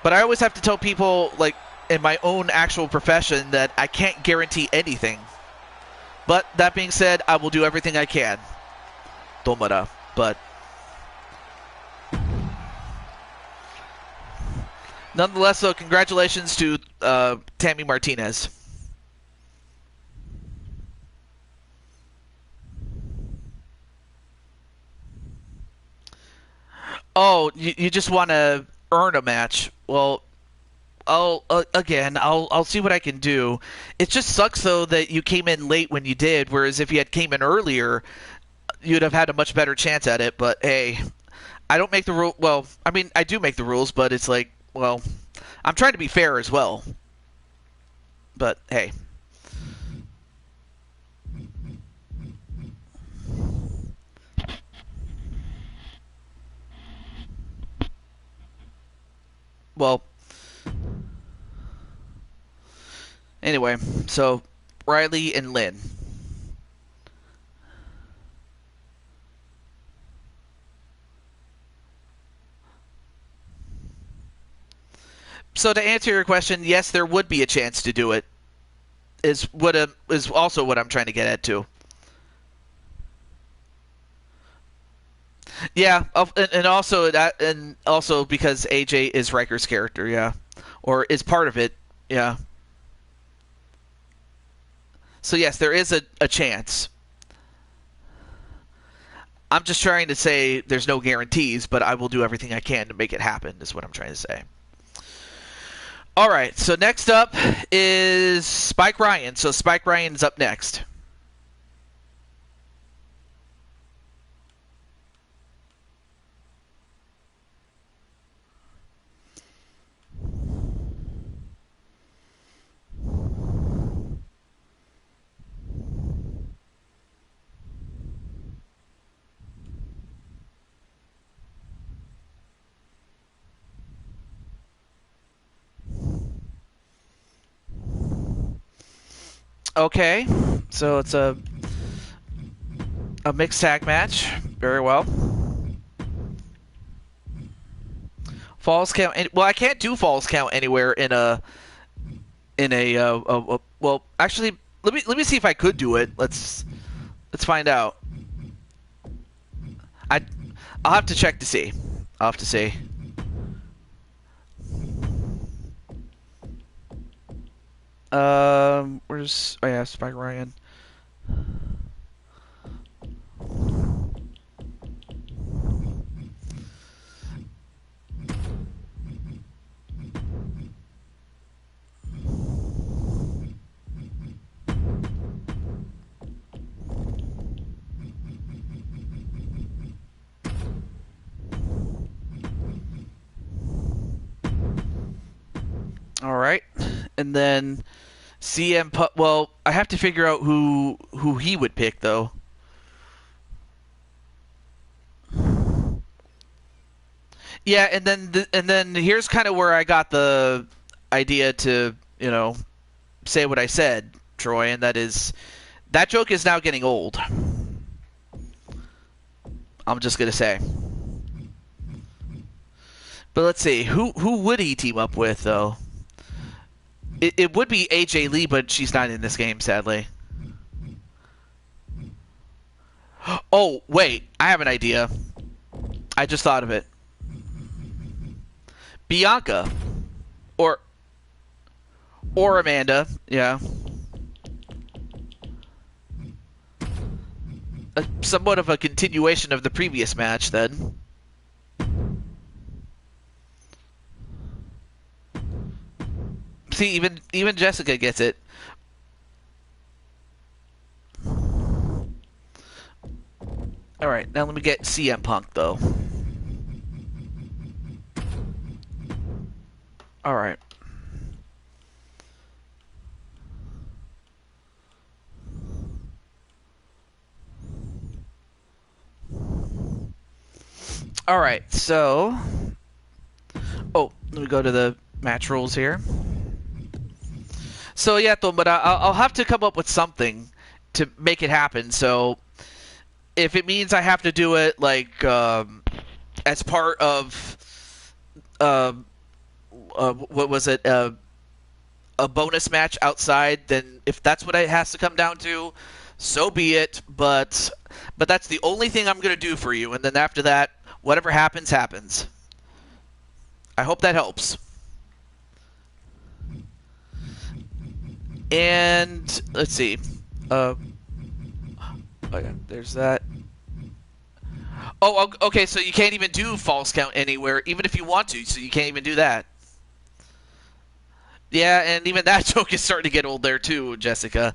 I always have to tell people, like, in my own actual profession, that I can't guarantee anything. But, that being said, I will do everything I can, Domara, but nonetheless, so congratulations to Tammy Martinez. Oh, you just want to earn a match. Well, I'll see what I can do. It just sucks, though, that you came in late when you did, whereas if you had came in earlier, you'd have had a much better chance at it. But, hey, I don't make the rule. Well, I mean, I do make the rules, but it's like, well, I'm trying to be fair as well. But, hey. Well, anyway, so Riley and Lynn. So to answer your question, yes, there would be a chance to do it. Is also what I'm trying to get at too. Yeah, and also because AJ is Riker's character, yeah, or is part of it, yeah. So yes, there is a chance. I'm just trying to say there's no guarantees, but I will do everything I can to make it happen, is what I'm trying to say. All right, so next up is Spike Ryan. So Spike Ryan's up next. Okay, so it's a mixed tag match. Very well. Falls count. Well, I can't do falls count anywhere in a well, actually, let me see if I could do it. Let's find out. I'll have to check to see. I'll have to see. Where's... Oh, yeah, Spike Ryan. All right. And then... CM Punk. Well, I have to figure out who he would pick, though. Yeah, and then here's kind of where I got the idea to, you know, say what I said, Troy, and that is that joke is now getting old. I'm just gonna say. But let's see, who would he team up with, though? It would be AJ Lee, but she's not in this game, sadly. Oh, wait. I have an idea. I just thought of it. Bianca. Or Amanda. Yeah. Somewhat of a continuation of the previous match, then. See, even Jessica gets it. All right, now let me get CM Punk, though. All right. All right, so... Oh, let me go to the match rules here. So yeah, but I'll have to come up with something to make it happen. So if it means I have to do it like as part of what was it, a bonus match outside, then if that's what it has to come down to, so be it. But that's the only thing I'm gonna do for you, and then after that, whatever happens, happens. I hope that helps. And let's see. Oh yeah, there's that. Oh, okay. So you can't even do false count anywhere, even if you want to. So you can't even do that. Yeah, and even that joke is starting to get old there too, Jessica.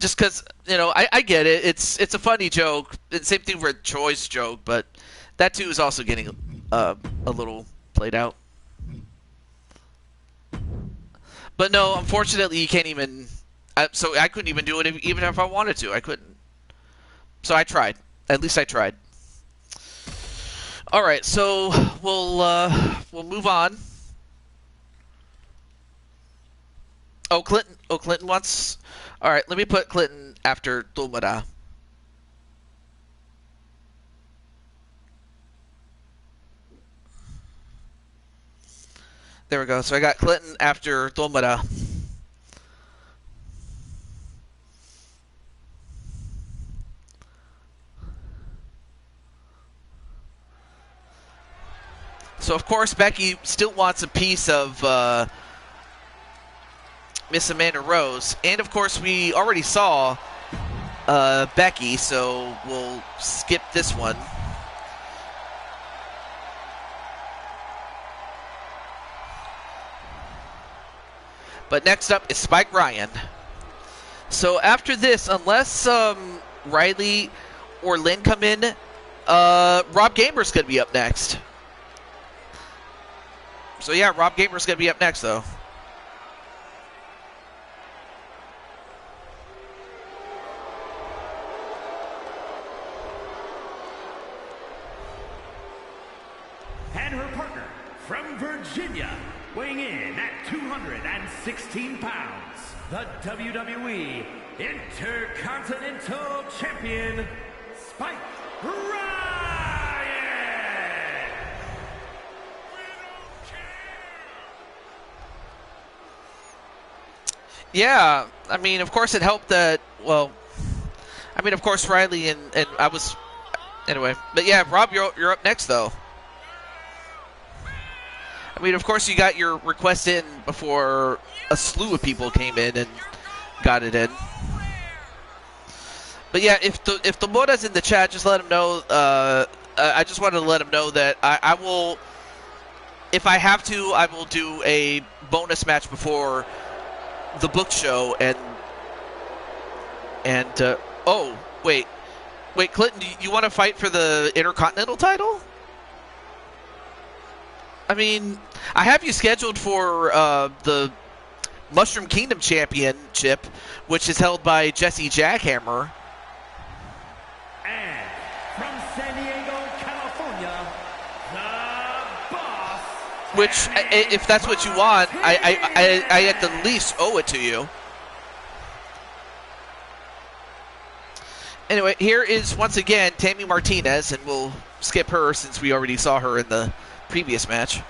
Just because, you know, I get it. It's a funny joke. And same thing with Troy's joke, but that too is also getting a little played out. But no, unfortunately, you can't even... so I couldn't even do it even if I wanted to. I couldn't. So I tried. At least I tried. All right, so we'll move on. Oh, Clinton. Oh, Clinton wants... All right, let me put Clinton after Tomura. There we go. So I got Clinton after Tomura. So, of course, Becky still wants a piece of Miss Amanda Rose. And, of course, we already saw Becky, so we'll skip this one. But next up is Spike Ryan. So after this, unless Riley or Lynn come in, Rob Gamer's going to be up next. So yeah, Rob Gamer's going to be up next, though. And her partner from Virginia, weighing in at 216 pounds, the WWE Intercontinental Champion, Spike Ryan! Yeah, I mean, of course it helped that, well, I mean, of course Riley and I was, anyway. But yeah, Rob, you're up next, though. I mean, of course you got your request in before a slew of people came in and got it in. But yeah, if the Moda's in the chat, just let him know. I just wanted to let him know that I will, if I have to, I will do a bonus match before the book show and oh wait, Clinton, you want to fight for the Intercontinental title? I mean, I have you scheduled for the Mushroom Kingdom Championship, which is held by Jesse Jackhammer. And from San Diego, California, the boss. Which, if that's what you want, I at the least owe it to you. Anyway, here is once again Tammy Martinez, and we'll skip her since we already saw her in the previous match.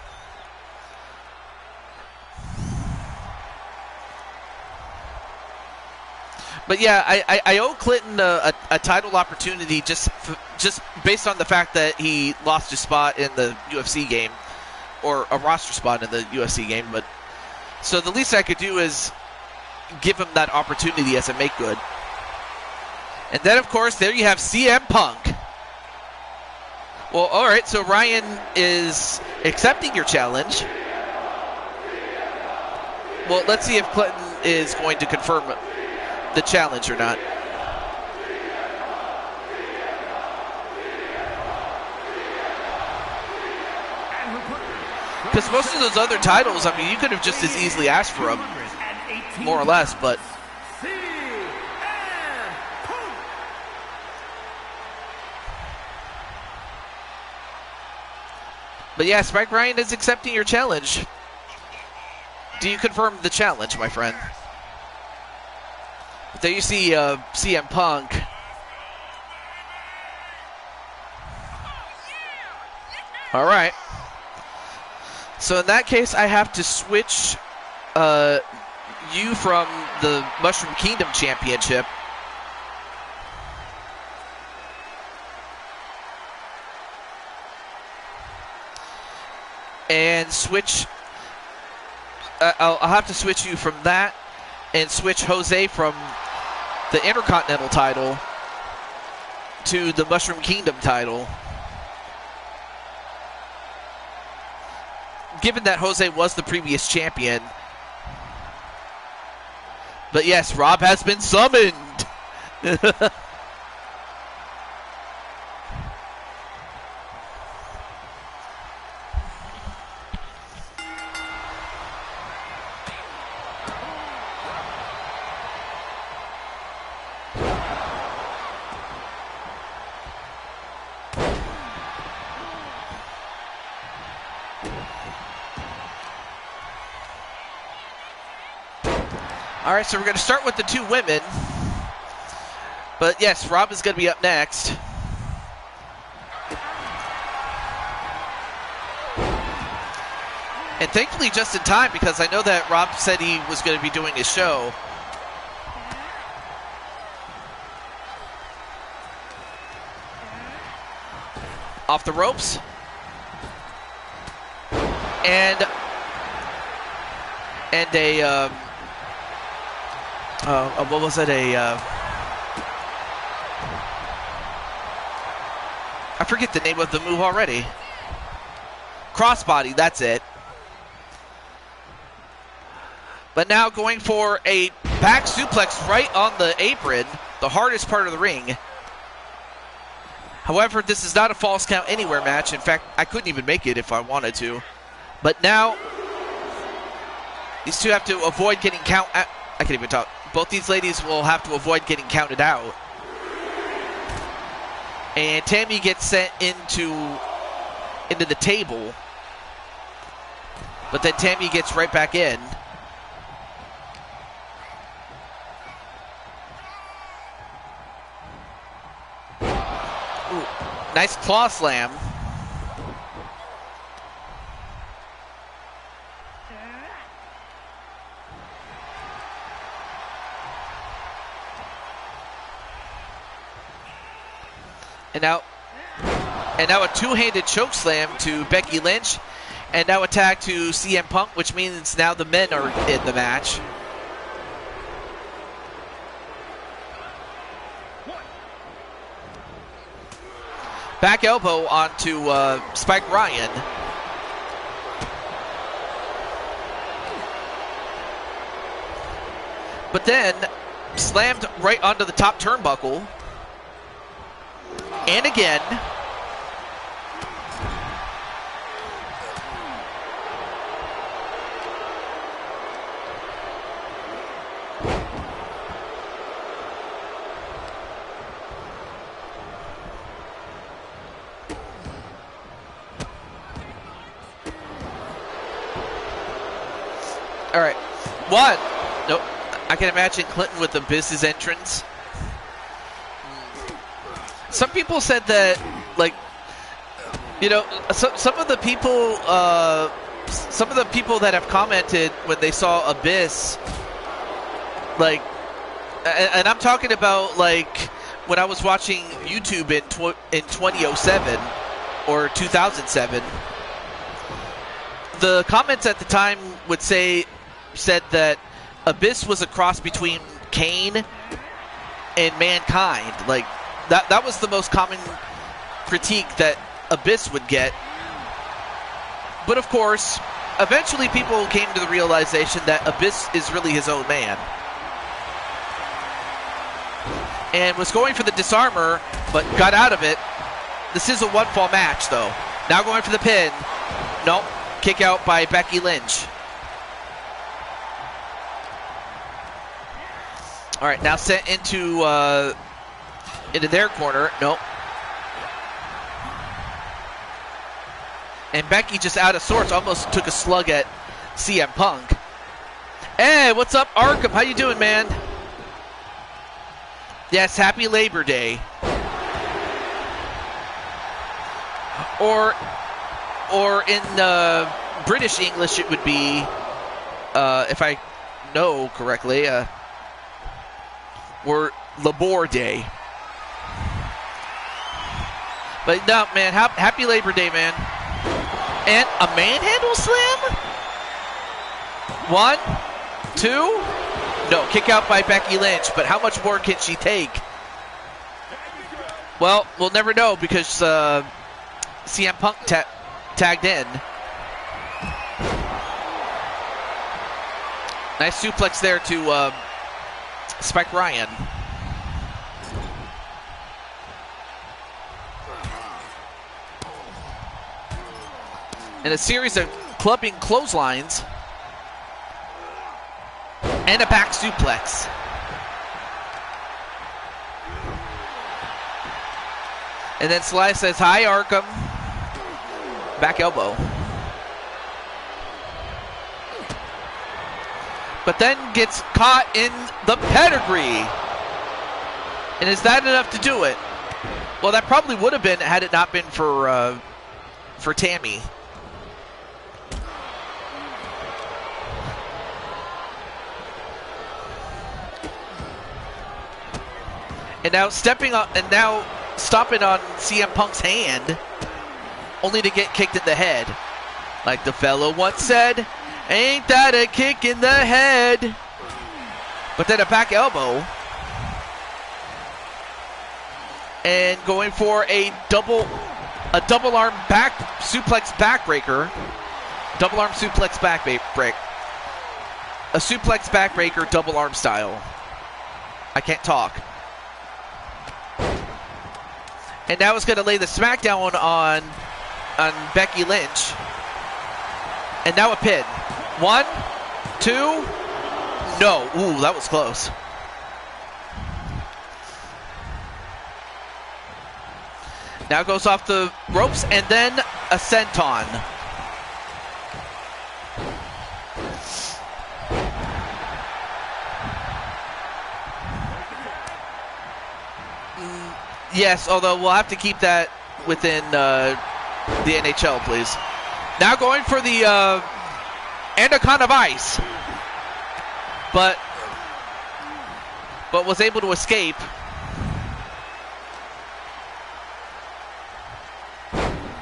But yeah, I owe Clinton a title opportunity just based on the fact that he lost his spot in the UFC game, or a roster spot in the UFC game. But so the least I could do is give him that opportunity as a make good. And then, of course, there you have CM Punk. Well, all right, so Ryan is accepting your challenge. Well, let's see if Clinton is going to confirm the challenge or not. Because most of those other titles, I mean, you could have just as easily asked for them, more or less, but... But yeah, Spike Ryan is accepting your challenge. Do you confirm the challenge, my friend? But there you see CM Punk. All right. So in that case, I have to switch you from the Mushroom Kingdom Championship. And switch, I'll have to switch you from that and switch Jose from the Intercontinental title to the Mushroom Kingdom title. Given that Jose was the previous champion. But yes, Rob has been summoned. All right, so we're going to start with the two women. But yes, Rob is going to be up next. And thankfully just in time, because I know that Rob said he was going to be doing his show. Off the ropes. And a what was it? forget the name of the move already. Crossbody, that's it. But now going for a back suplex right on the apron, the hardest part of the ring. However, this is not a false count anywhere match. In fact, I couldn't even make it if I wanted to. But now, these two have to avoid getting I can't even talk. Both these ladies will have to avoid getting counted out. And Tammy gets sent into the table. But then Tammy gets right back in. Ooh, nice claw slam. And now a two-handed choke slam to Becky Lynch. And now a tag to CM Punk, which means now the men are in the match. Back elbow onto Spike Ryan. But then slammed right onto the top turnbuckle. And again. All right, one. Nope. I can imagine Clinton with the business entrance. Some people said that, like, you know, some of the people that have commented when they saw Abyss, like, and I'm talking about like when I was watching YouTube in 2007 or 2007. The comments at the time said that Abyss was a cross between Kane and Mankind. Like that was the most common critique that Abyss would get. But of course, eventually people came to the realization that Abyss is really his own man. And was going for the disarmor, but got out of it. This is a one-fall match, though. Now going for the pin. Nope. Kick out by Becky Lynch. All right, now sent into their corner. Nope. And Becky just out of sorts, almost took a slug at CM Punk. Hey, what's up, Arkham? How you doing, man? Yes, happy Labor Day. Or in British English, it would be, if I know correctly, or Labor Day. But no, man, happy Labor Day, man. And a manhandle slam? 1, 2. No, kick out by Becky Lynch, but how much more can she take? Well, we'll never know because CM Punk tagged in. Nice suplex there to Spike Ryan. And a series of clubbing clotheslines. And a back suplex. And then Sly says, hi, Arkham. Back elbow. But then gets caught in the pedigree. And is that enough to do it? Well, that probably would have been had it not been for Tammy. And now stomping on CM Punk's hand, only to get kicked in the head. Like the fellow once said, ain't that a kick in the head? But then a back elbow. And going for a double a double arm back suplex backbreaker. Double arm suplex break. A suplex backbreaker double arm style. I can't talk. And now it's going to lay the smackdown on Becky Lynch. And now a pin. 1, 2. No. Ooh, that was close. Now goes off the ropes and then a senton. Yes, although we'll have to keep that within the NHL, please. Now going for the Anaconda Vice, but was able to escape.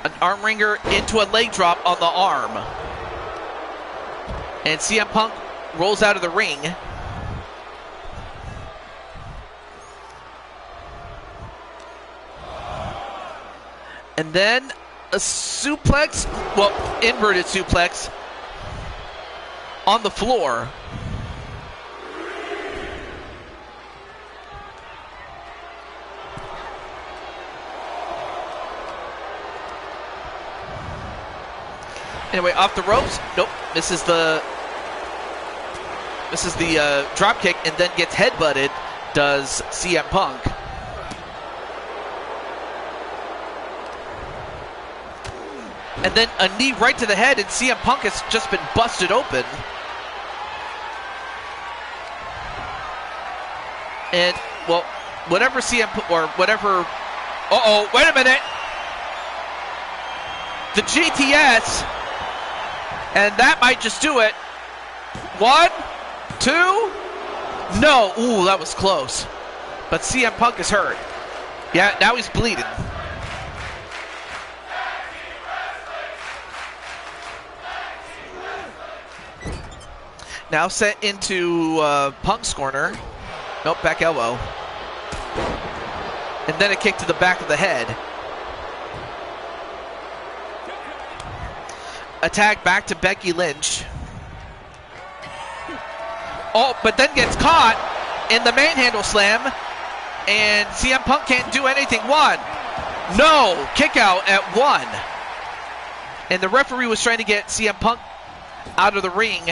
An arm wringer into a leg drop on the arm. And CM Punk rolls out of the ring. And then a suplex, well, inverted suplex on the floor. Anyway, off the ropes. Nope, misses the drop kick and then gets headbutted. Does CM Punk? And then a knee right to the head, and CM Punk has just been busted open. And, well, whatever CM Punk, or whatever... Uh-oh, wait a minute! The GTS, and that might just do it. 1, 2... No! Ooh, that was close. But CM Punk is hurt. Yeah, now he's bleeding. Now set into Punk's corner. Nope, back elbow. And then a kick to the back of the head. Attack back to Becky Lynch. Oh, but then gets caught in the manhandle slam. And CM Punk can't do anything. 1. No! Kick out at 1. And the referee was trying to get CM Punk out of the ring.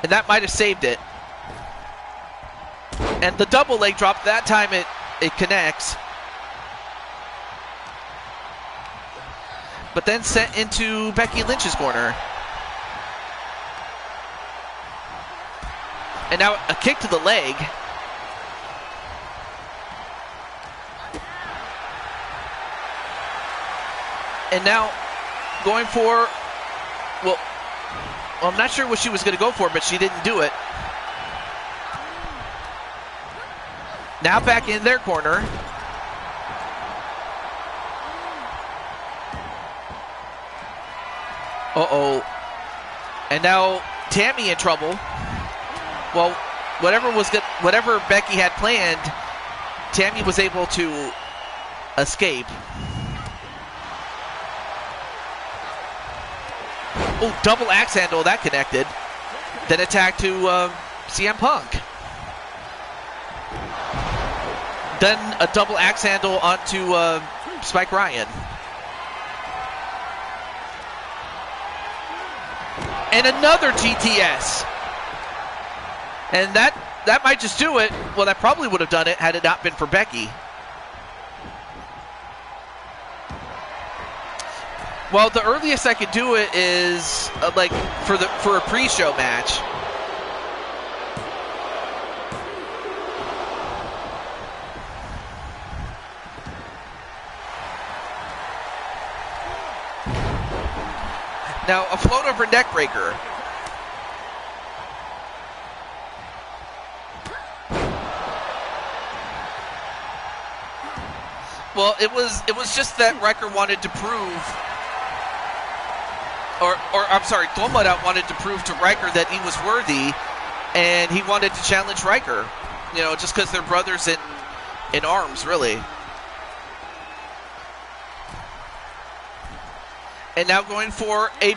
And that might have saved it. And the double leg drop, that time it connects. But then sent into Becky Lynch's corner. And now a kick to the leg. And now going for, well, I'm not sure what she was going to go for, but she didn't do it. Now back in their corner. Uh-oh. And now Tammy in trouble. Well, whatever Becky had planned, Tammy was able to escape. Oh, double axe handle, that connected. Then attack to CM Punk. Then a double axe handle onto Spike Ryan. And another GTS. And that might just do it. Well, that probably would have done it had it not been for Becky. Well, the earliest I could do it is like for a pre-show match. Now, a float over neck breaker. Well, it was just that Riker wanted to prove, or I'm sorry, Tomoda wanted to prove to Riker that he was worthy, and he wanted to challenge Riker. You know, just because they're brothers in arms, really. And now going for a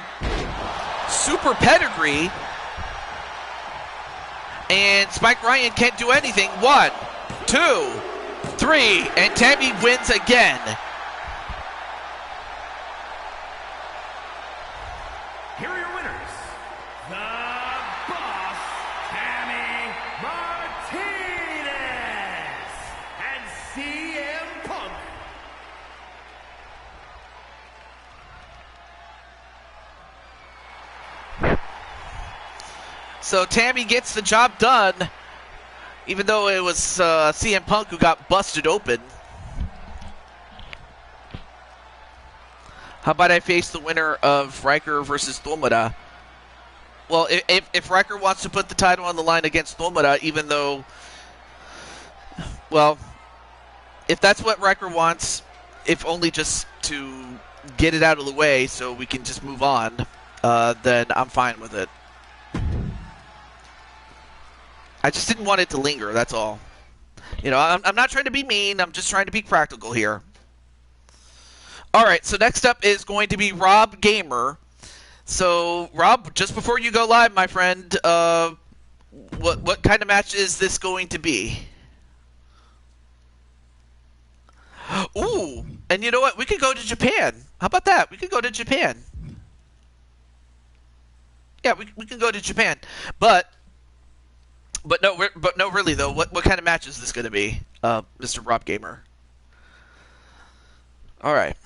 super pedigree. And Spike Ryan can't do anything. 1, 2, 3, and Tammy wins again. Here are your winners, the Boss, Tammy Martinez, and CM Punk. So Tammy gets the job done, even though it was CM Punk who got busted open. How about I face the winner of Riker versus Tomura? Well, if Riker wants to put the title on the line against Tomura, even though, well, if that's what Riker wants, if only just to get it out of the way so we can just move on, then I'm fine with it. I just didn't want it to linger, that's all. You know, I'm not trying to be mean, I'm just trying to be practical here. Alright, so next up is going to be Rob Gamer. So, Rob, just before you go live, my friend, what kind of match is this going to be? Ooh, and you know what? We could go to Japan. How about that? We could go to Japan. Yeah, we can go to Japan. But no, really though. What kind of match is this going to be, Mr. Rob Gamer? All right.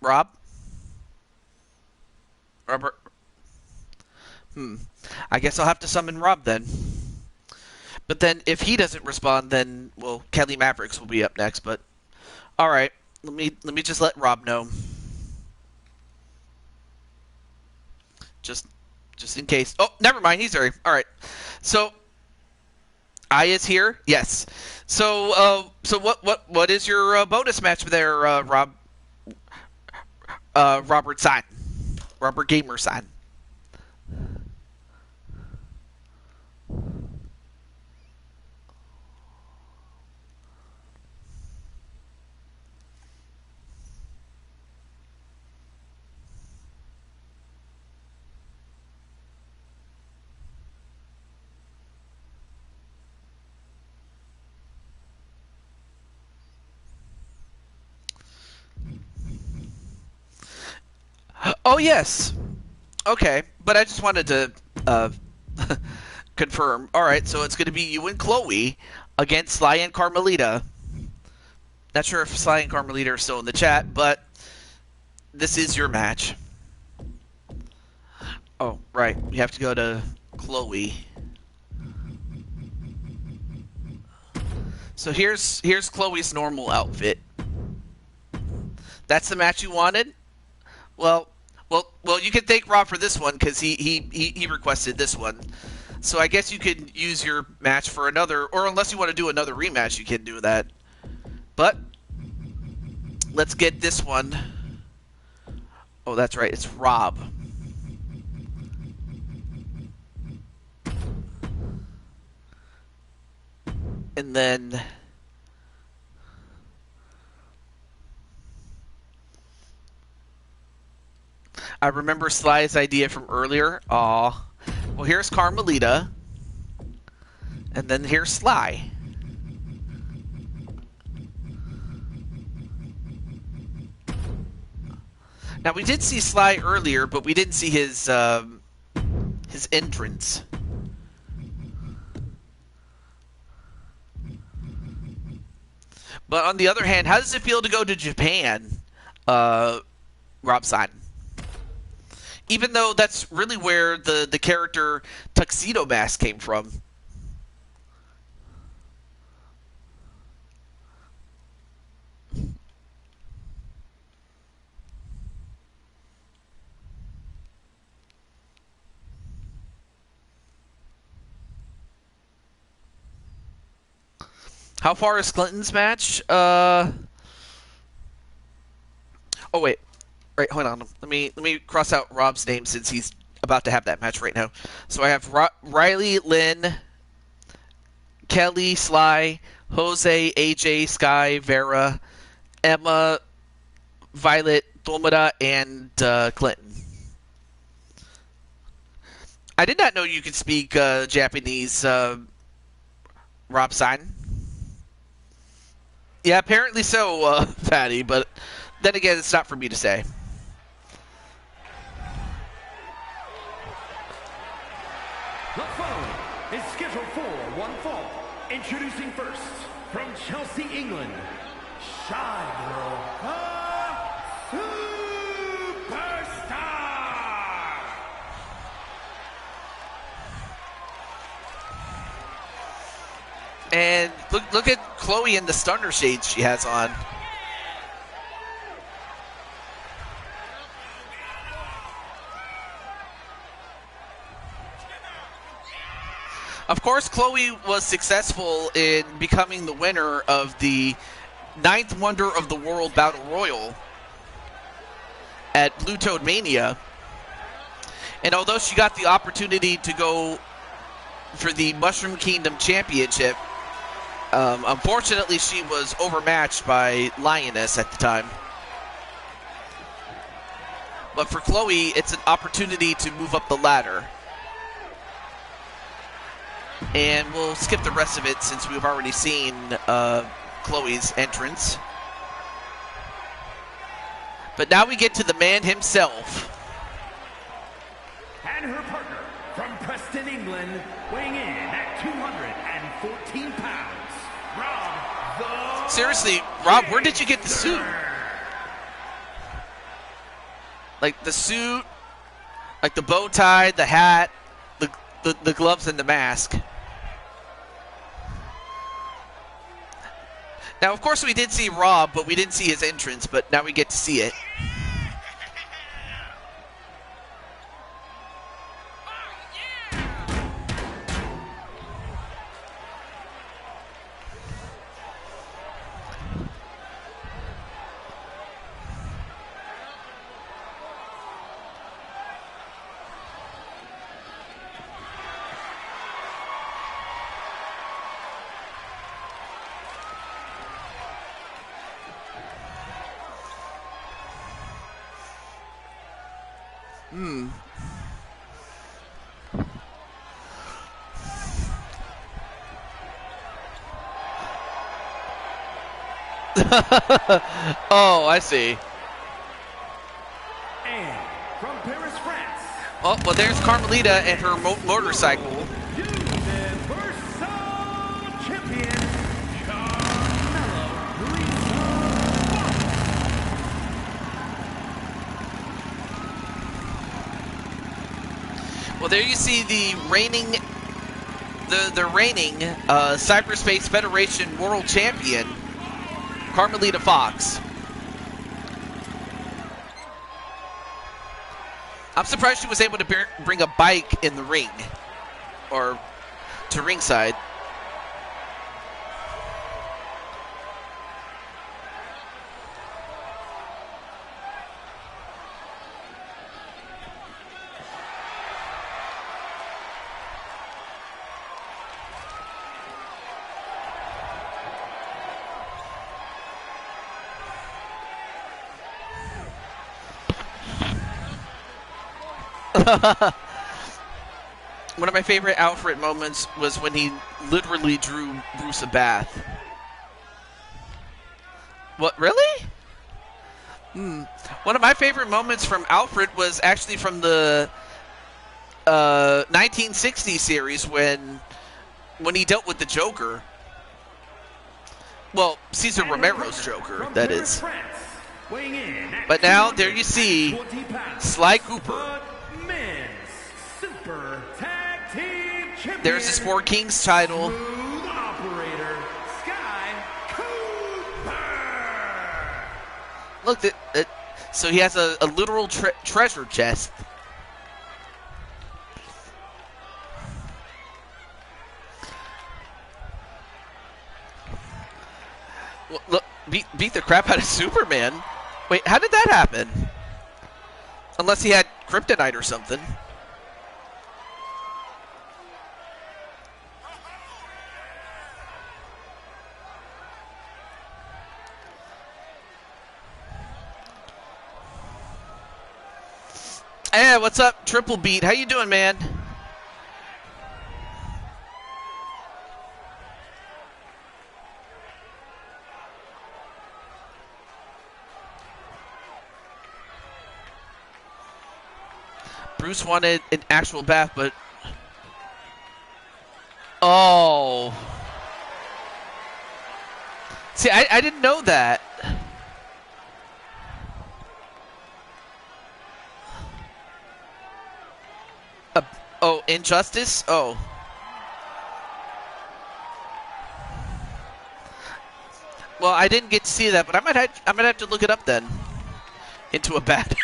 Rob? Robert? I guess I'll have to summon Rob then. But then if he doesn't respond, then, well, Kelly Mavericks will be up next, but all right. Let me just let Rob know. Just in case. Oh, never mind. He's there. All right. So I is here. Yes. So what is your bonus match there, Rob? Robert Gamer-san. Oh, yes. Okay, but I just wanted to confirm. All right, so it's going to be you and Chloe against Sly and Carmelita. Not sure if Sly and Carmelita are still in the chat, but this is your match. Oh, right. We have to go to Chloe. So here's Chloe's normal outfit. That's the match you wanted? Well, you can thank Rob for this one because he requested this one. So I guess you could use your match for another, or unless you want to do another rematch, you can do that. But let's get this one. Oh, that's right. It's Rob. And then I remember Sly's idea from earlier. Aw. Well, here's Carmelita. And then here's Sly. Now, we did see Sly earlier, but we didn't see his entrance. But on the other hand, how does it feel to go to Japan, Rob Stein? Even though that's really where the character Tuxedo Mask came from. How far is Clinton's match? Oh wait. Right, hold on. Let me cross out Rob's name since he's about to have that match right now. So I have Riley, Lynn, Kelly, Sly, Jose, AJ, Sky, Vera, Emma, Violet, Tomura, and Clinton. I did not know you could speak Japanese, Rob Stein. Yeah, apparently so, Patty, but then again, it's not for me to say. The following is scheduled for one fall. Introducing first, from Chelsea, England, Shy Girl, a superstar! And look at Chloe and the stunner shades she has on. Of course, Chloe was successful in becoming the winner of the 9th Wonder of the World Battle Royal at Blue Toad Mania. And although she got the opportunity to go for the Mushroom Kingdom Championship, unfortunately she was overmatched by Lioness at the time. But for Chloe, it's an opportunity to move up the ladder. And we'll skip the rest of it since we've already seen Chloe's entrance. But now we get to the man himself. And her partner from Preston, England, weighing in at 214 pounds, Rob the... Seriously, Rob, where did you get the suit? Like the suit, like the bow tie, the hat, the gloves, and the mask. Now, of course, we did see Rob, but we didn't see his entrance, but now we get to see it. Oh, I see. And from Paris, France. Oh, well, there's Carmelita and her motorcycle. Universal Champion, Carmelo Rizzo. Well, there you see the reigning Cyberspace Federation World Champion, Carmelita Fox. I'm surprised she was able to bring a bike in the ring, or to ringside. One of my favorite Alfred moments was when he literally drew Bruce a bath. What, really? One of my favorite moments from Alfred was actually from the 1960 series when he dealt with the Joker. Well, Cesar Romero's Joker, From that Paris, is. France, weighing in at But now, there you 220 see pounds, Sly Cooper. the men's Super Tag Team Champion. There's his Four Kings title. Smooth Operator, Sky Cooper. Look, so he has a literal treasure chest. Well, look, beat the crap out of Superman. Wait, how did that happen? Unless he had kryptonite or something. Hey, what's up, Triple Beat? How you doing, man? Bruce wanted an actual bath, but... Oh. See, I didn't know that. Oh, Injustice? Oh. Well, I didn't get to see that, but I might have to look it up then. Into a bat.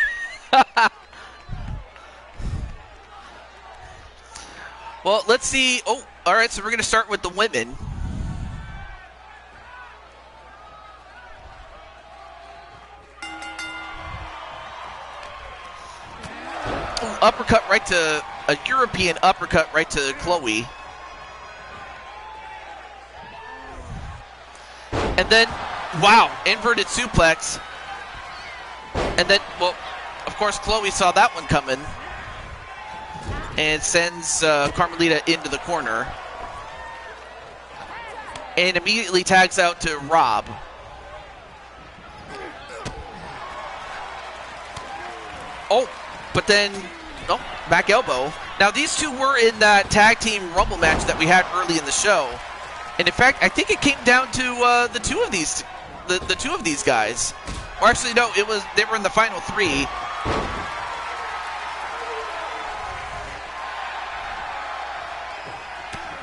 Well, let's see. Oh, all right, so we're going to start with the women. Ooh, uppercut right to... A European uppercut right to Chloe. And then, wow, inverted suplex. And then, well, of course, Chloe saw that one coming. And sends Carmelita into the corner. And immediately tags out to Rob. Oh, but then... Oh, back elbow. Now, these two were in that tag team rumble match that we had early in the show. And in fact, I think it came down to the two of these guys. Or actually, no, they were in the final three.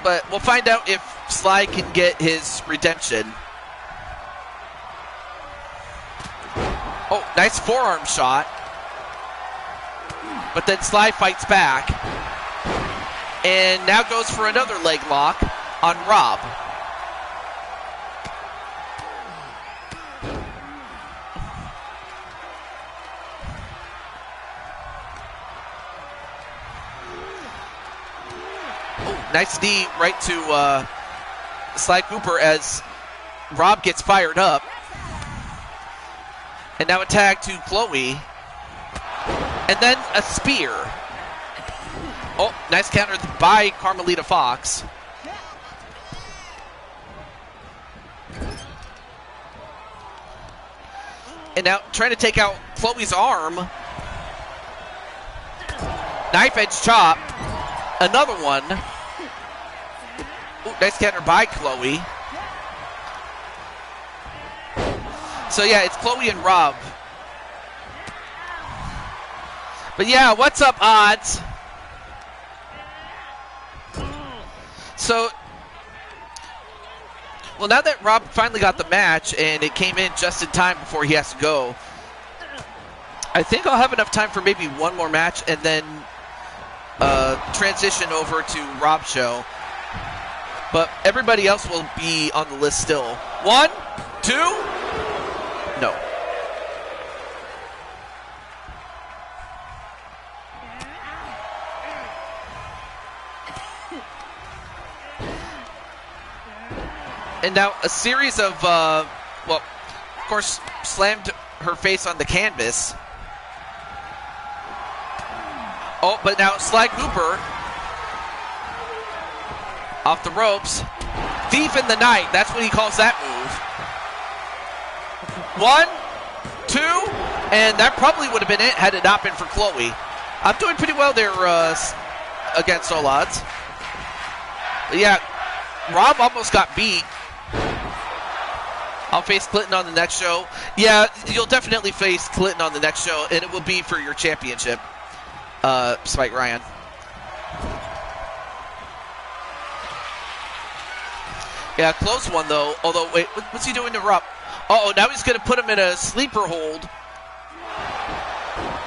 But we'll find out if Sly can get his redemption. Oh, nice forearm shot. But then Sly fights back. And now goes for another leg lock on Rob. Oh, nice knee right to Sly Cooper as Rob gets fired up. And now a tag to Chloe. And then a spear. Oh, nice counter by Carmelita Fox. And now trying to take out Chloe's arm. Knife edge chop. Another one. Ooh, nice counter by Chloe. So yeah, it's Chloe and Rob. But yeah, what's up, Odds? So, well, now that Rob finally got the match and it came in just in time before he has to go, I think I'll have enough time for maybe one more match and then transition over to Rob's show. But everybody else will be on the list still. 1, 2, no. And now a series of, well, of course, slammed her face on the canvas. Oh, but now Sly Cooper off the ropes. Thief in the night, that's what he calls that move. 1, 2, and that probably would have been it had it not been for Chloe. I'm doing pretty well there against all odds. But yeah, Rob almost got beat. I'll face Clinton on the next show. Yeah, you'll definitely face Clinton on the next show, and it will be for your championship, Spike Ryan. Yeah, close one, though. Although, wait, what's he doing to Rob? Uh-oh, now he's going to put him in a sleeper hold.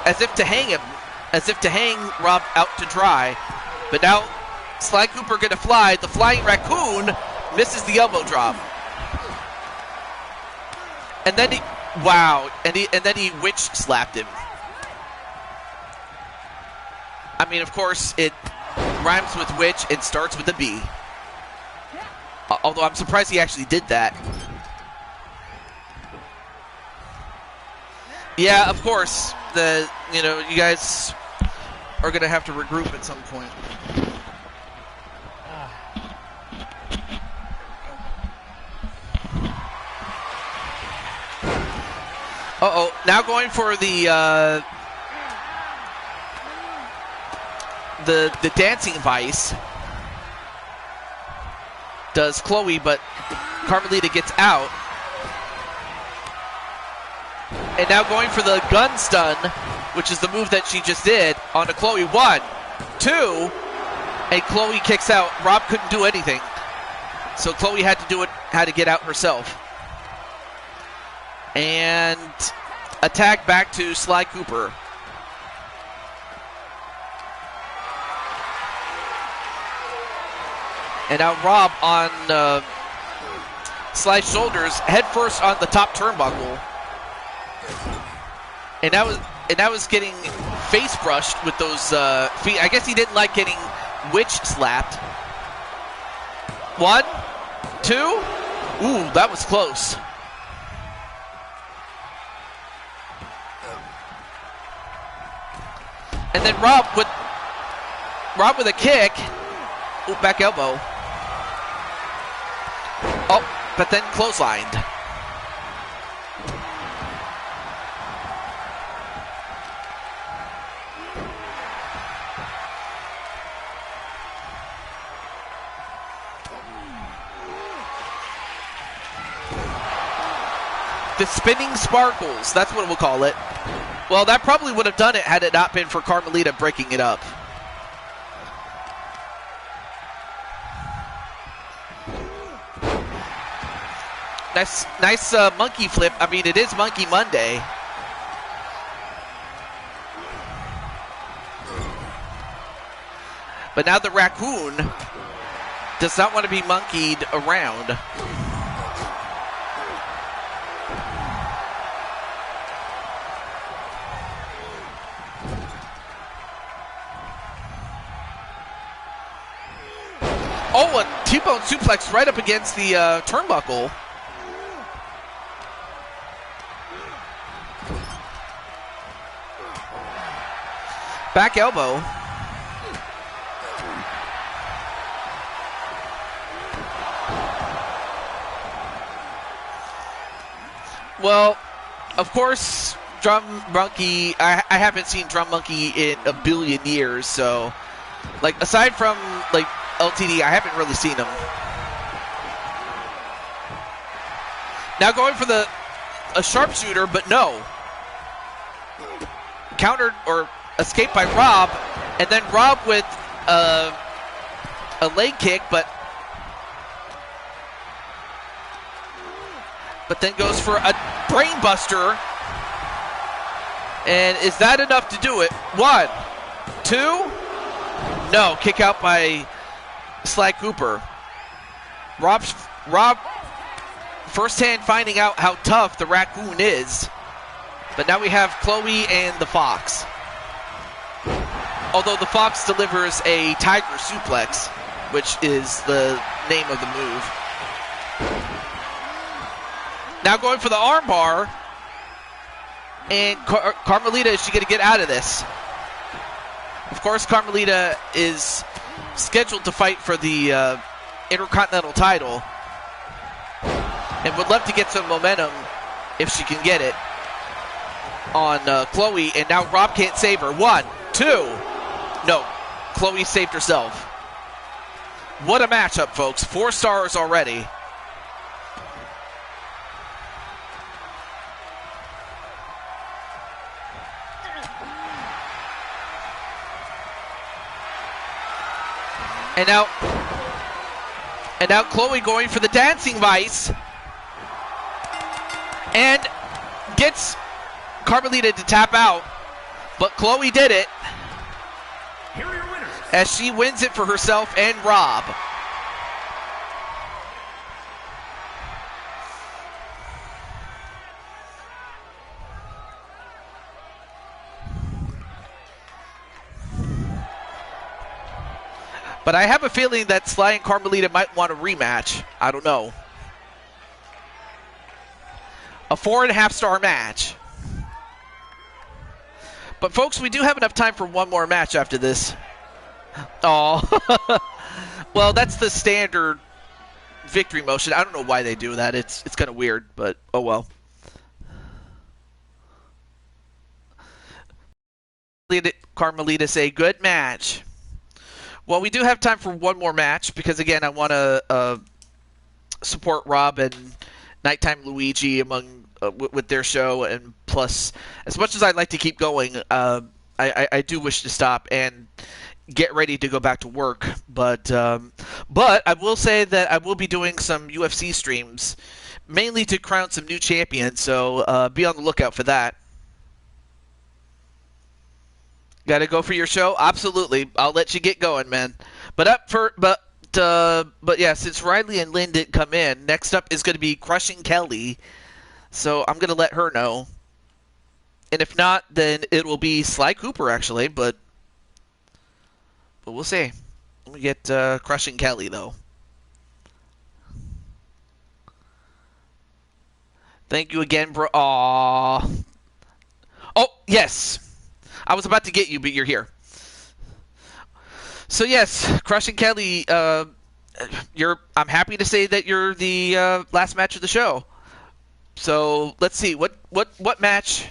As if to hang him. As if to hang Rob out to dry. But now, Sly Cooper going to fly. The Flying Raccoon misses the elbow drop. And then he witch slapped him. I mean, of course, it rhymes with witch and starts with a B. Although I'm surprised he actually did that. Yeah, of course. You guys are going to have to regroup at some point. Uh-oh, now going for the dancing vice. Does Chloe, but Carmelita gets out. And now going for the gun stun, which is the move that she just did, onto Chloe. 1, 2, and Chloe kicks out. Rob couldn't do anything. So Chloe had to get out herself. And attack back to Sly Cooper. And now Rob on Sly's shoulders, head first on the top turnbuckle. And that was getting face brushed with those feet. I guess he didn't like getting witch slapped. 1, 2. Ooh, that was close. And then Rob with a kick. Ooh, back elbow. Oh, but then clotheslined. The spinning sparkles, that's what we'll call it. Well, that probably would have done it had it not been for Carmelita breaking it up. Nice monkey flip. I mean, it is Monkey Monday. But now the raccoon does not want to be monkeyed around. Oh, a T-bone suplex right up against the turnbuckle. Back elbow. Well, of course, Drum Monkey, I haven't seen Drum Monkey in a billion years, so, like, aside from, like, LTD, I haven't really seen him. Now going for a sharpshooter, but no. Countered or escaped by Rob, and then Rob with a leg kick, but then goes for a brain buster. And is that enough to do it? 1, 2, no, kick out by Sly Cooper. Rob firsthand finding out how tough the raccoon is. But now we have Chloe and the Fox. Although the Fox delivers a tiger suplex, which is the name of the move. Now going for the armbar. And Carmelita, is she going to get out of this? Of course, Carmelita is scheduled to fight for the Intercontinental title. And would love to get some momentum if she can get it on Chloe. And now Rob can't save her. 1, 2. No, Chloe saved herself. What a matchup, folks. 4 stars already. And now Chloe going for the dancing vice. And gets Carmelita to tap out. But Chloe did it. Here are your winners. As she wins it for herself and Rob. But I have a feeling that Sly and Carmelita might want a rematch. I don't know. A 4.5-star match. But folks, we do have enough time for one more match after this. Oh, well, that's the standard victory motion. I don't know why they do that. It's kind of weird, but oh well. Carmelita say good match. Well, we do have time for one more match because, again, I want to support Rob and Nighttime Luigi among with their show, and plus, as much as I'd like to keep going, I do wish to stop and get ready to go back to work. But I will say that I will be doing some UFC streams, mainly to crown some new champions. So be on the lookout for that. Got to go for your show? Absolutely. I'll let you get going, man. But yeah, since Riley and Lynn didn't come in, next up is going to be Crushing Kelly. So I'm going to let her know. And if not, then it will be Sly Cooper, actually. But we'll see. Let me get Crushing Kelly, though. Thank you again, bro. Aww. Oh, yes. I was about to get you, but you're here. So yes, Crushing Kelly, I'm happy to say that you're the last match of the show. So let's see, what match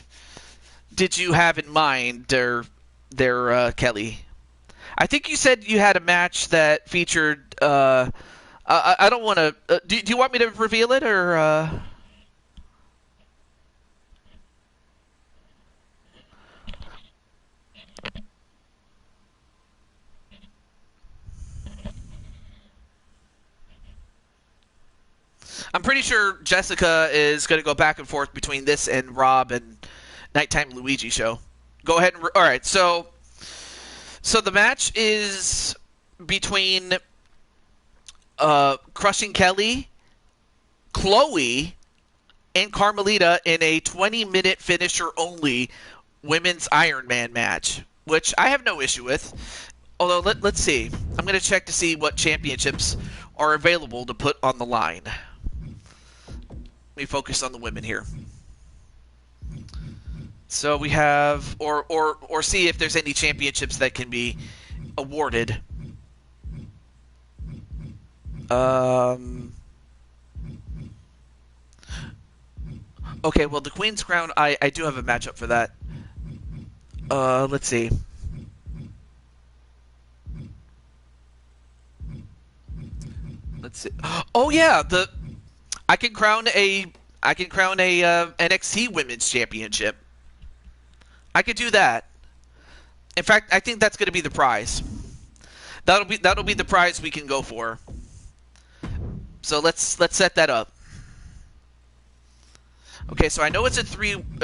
did you have in mind, there, Kelly? I think you said you had a match that featured. I don't want to. Do you want me to reveal it or? I'm pretty sure Jessica is going to go back and forth between this and Rob and Nighttime Luigi show. Go ahead and... all right, so the match is between Crushing Kelly, Chloe, and Carmelita in a 20-minute finisher-only women's Iron Man match, which I have no issue with. Although, let's see. I'm going to check to see what championships are available to put on the line. Let me focus on the women here. So we have, or see if there's any championships that can be awarded. Okay, well, the Queen's Crown, I do have a matchup for that. Let's see. Let's see. Oh yeah, I can crown a NXT Women's Championship. I could do that. In fact, I think that's going to be the prize. That'll be the prize we can go for. So let's set that up. Okay, so I know it's a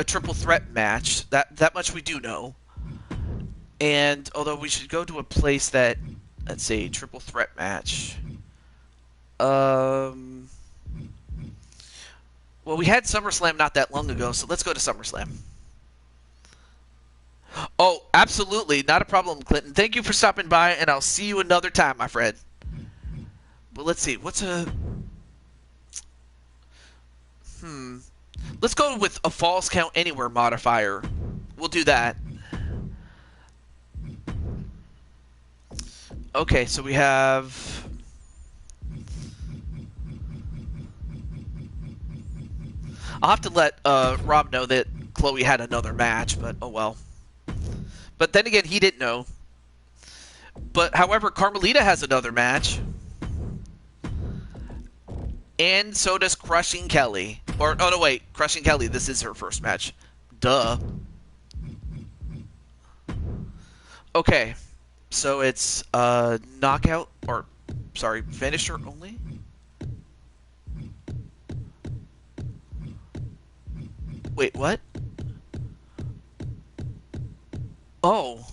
triple threat match. That much we do know. And although we should go to a place that, let's see, triple threat match. Well, we had SummerSlam not that long ago, so let's go to SummerSlam. Oh, absolutely. Not a problem, Clinton. Thank you for stopping by, and I'll see you another time, my friend. Well, let's see. What's a... Let's go with a Falls Count Anywhere modifier. We'll do that. Okay, so we have... I'll have to let Rob know that Chloe had another match, but oh well. But then again, he didn't know. But however, Carmelita has another match. And so does Crushing Kelly. Or, oh no, wait. Crushing Kelly, this is her first match. Duh. Okay. So it's knockout, or sorry, finisher only. Wait, what? Oh.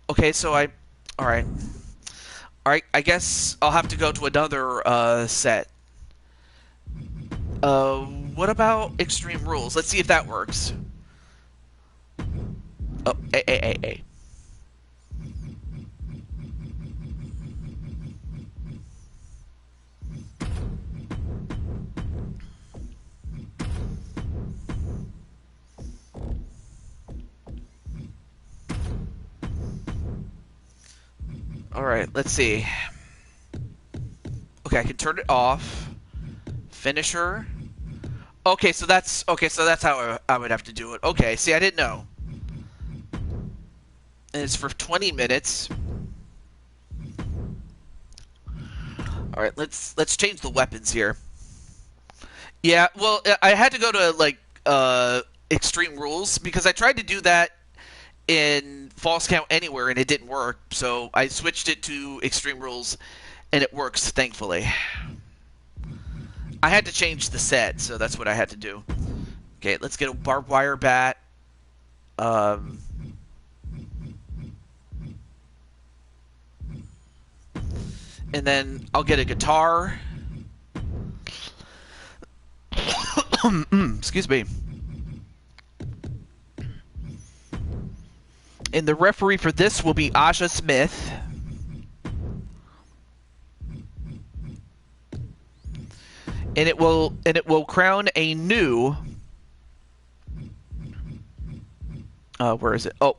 Okay, so all right. All right, I guess I'll have to go to another set. What about Extreme Rules? Let's see if that works. Oh, hey. All right, let's see. Okay, I can turn it off. Finisher. Okay, so that's how I would have to do it. Okay, see, I didn't know. And it's for 20 minutes. All right, let's change the weapons here. Yeah, well, I had to go to like Extreme Rules because I tried to do that in False Count Anywhere and it didn't work. So I switched it to Extreme Rules and it works, thankfully. I had to change the set, so that's what I had to do. Okay, let's get a barbed wire bat. And then I'll get a guitar. Excuse me. And the referee for this will be Aja Smith. And it will crown a new where is it? Oh,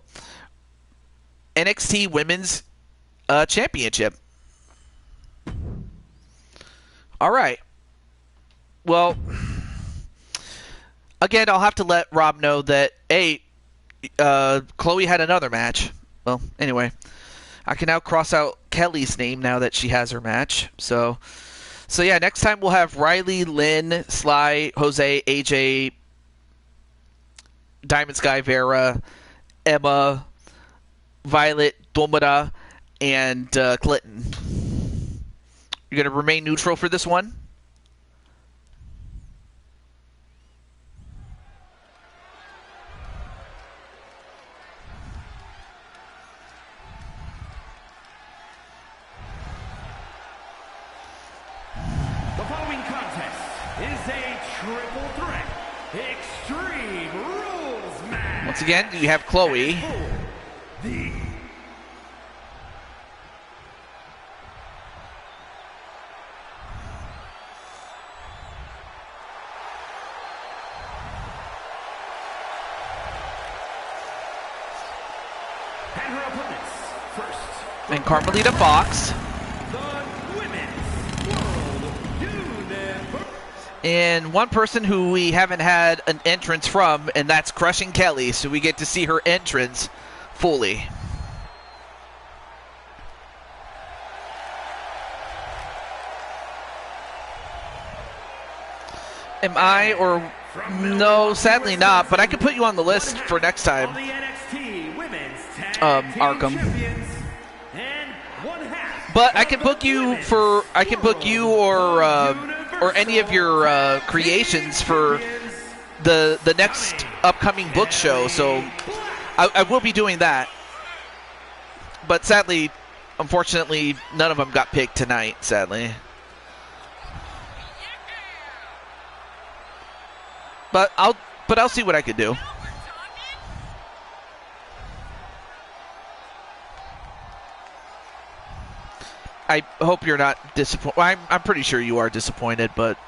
NXT Women's Championship. All right. Well, again, I'll have to let Rob know that Chloe had another match. Well, anyway, I can now cross out Kelly's name now that she has her match. So yeah, next time we'll have Riley, Lynn, Sly, Jose, AJ, Diamond Sky, Vera, Emma, Violet, Domara, and Clinton. You're going to remain neutral for this one? The following contest is a triple threat Extreme Rules match. Once again, you have Chloe. The and her opponents first. And Carmelita Fox. The Women's World Universe. And one person who we haven't had an entrance from, and that's Crushing Kelly, so we get to see her entrance fully. Am I, or no, sadly not, but I could put you on the list for next time. Arkham. But I can book you for, or any of your creations for the next upcoming book show. So I will be doing that. But sadly, unfortunately, none of them got picked tonight. Sadly. But I'll see what I could do. I hope you're not disappointed. Well, I'm pretty sure you are disappointed, but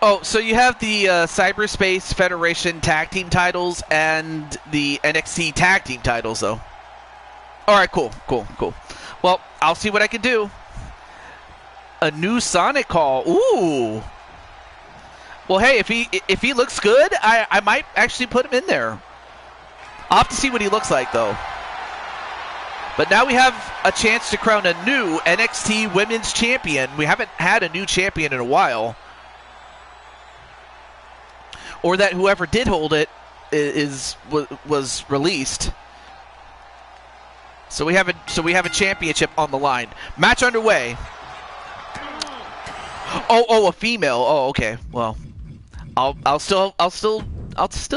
oh, so you have the Cyberspace Federation Tag Team titles and the NXT Tag Team titles, though. All right, cool. Well, I'll see what I can do. A new Sonic call. Ooh. Well, hey, if he looks good, I might actually put him in there. I'll have to see what he looks like, though. But now we have a chance to crown a new NXT Women's Champion. We haven't had a new champion in a while. Or that whoever did hold it was released. So we have a championship on the line. Match underway. Oh, a female. Oh, okay. Well, I'll still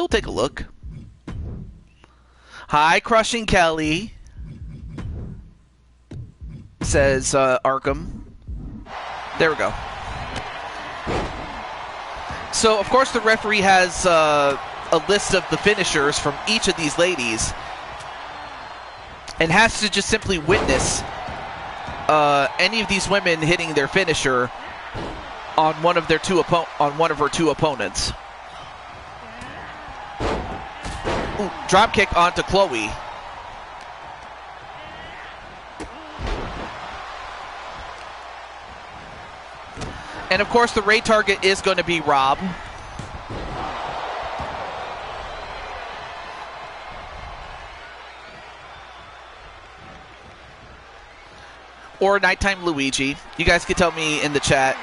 take a look. Hi, Crushing Kelly, says Arkham. There we go. So, of course, the referee has a list of the finishers from each of these ladies, and has to just simply witness any of these women hitting their finisher on one of her two opponents. Ooh, drop kick onto Chloe. And of course, the raid target is going to be Rob. Or Nighttime Luigi. You guys can tell me in the chat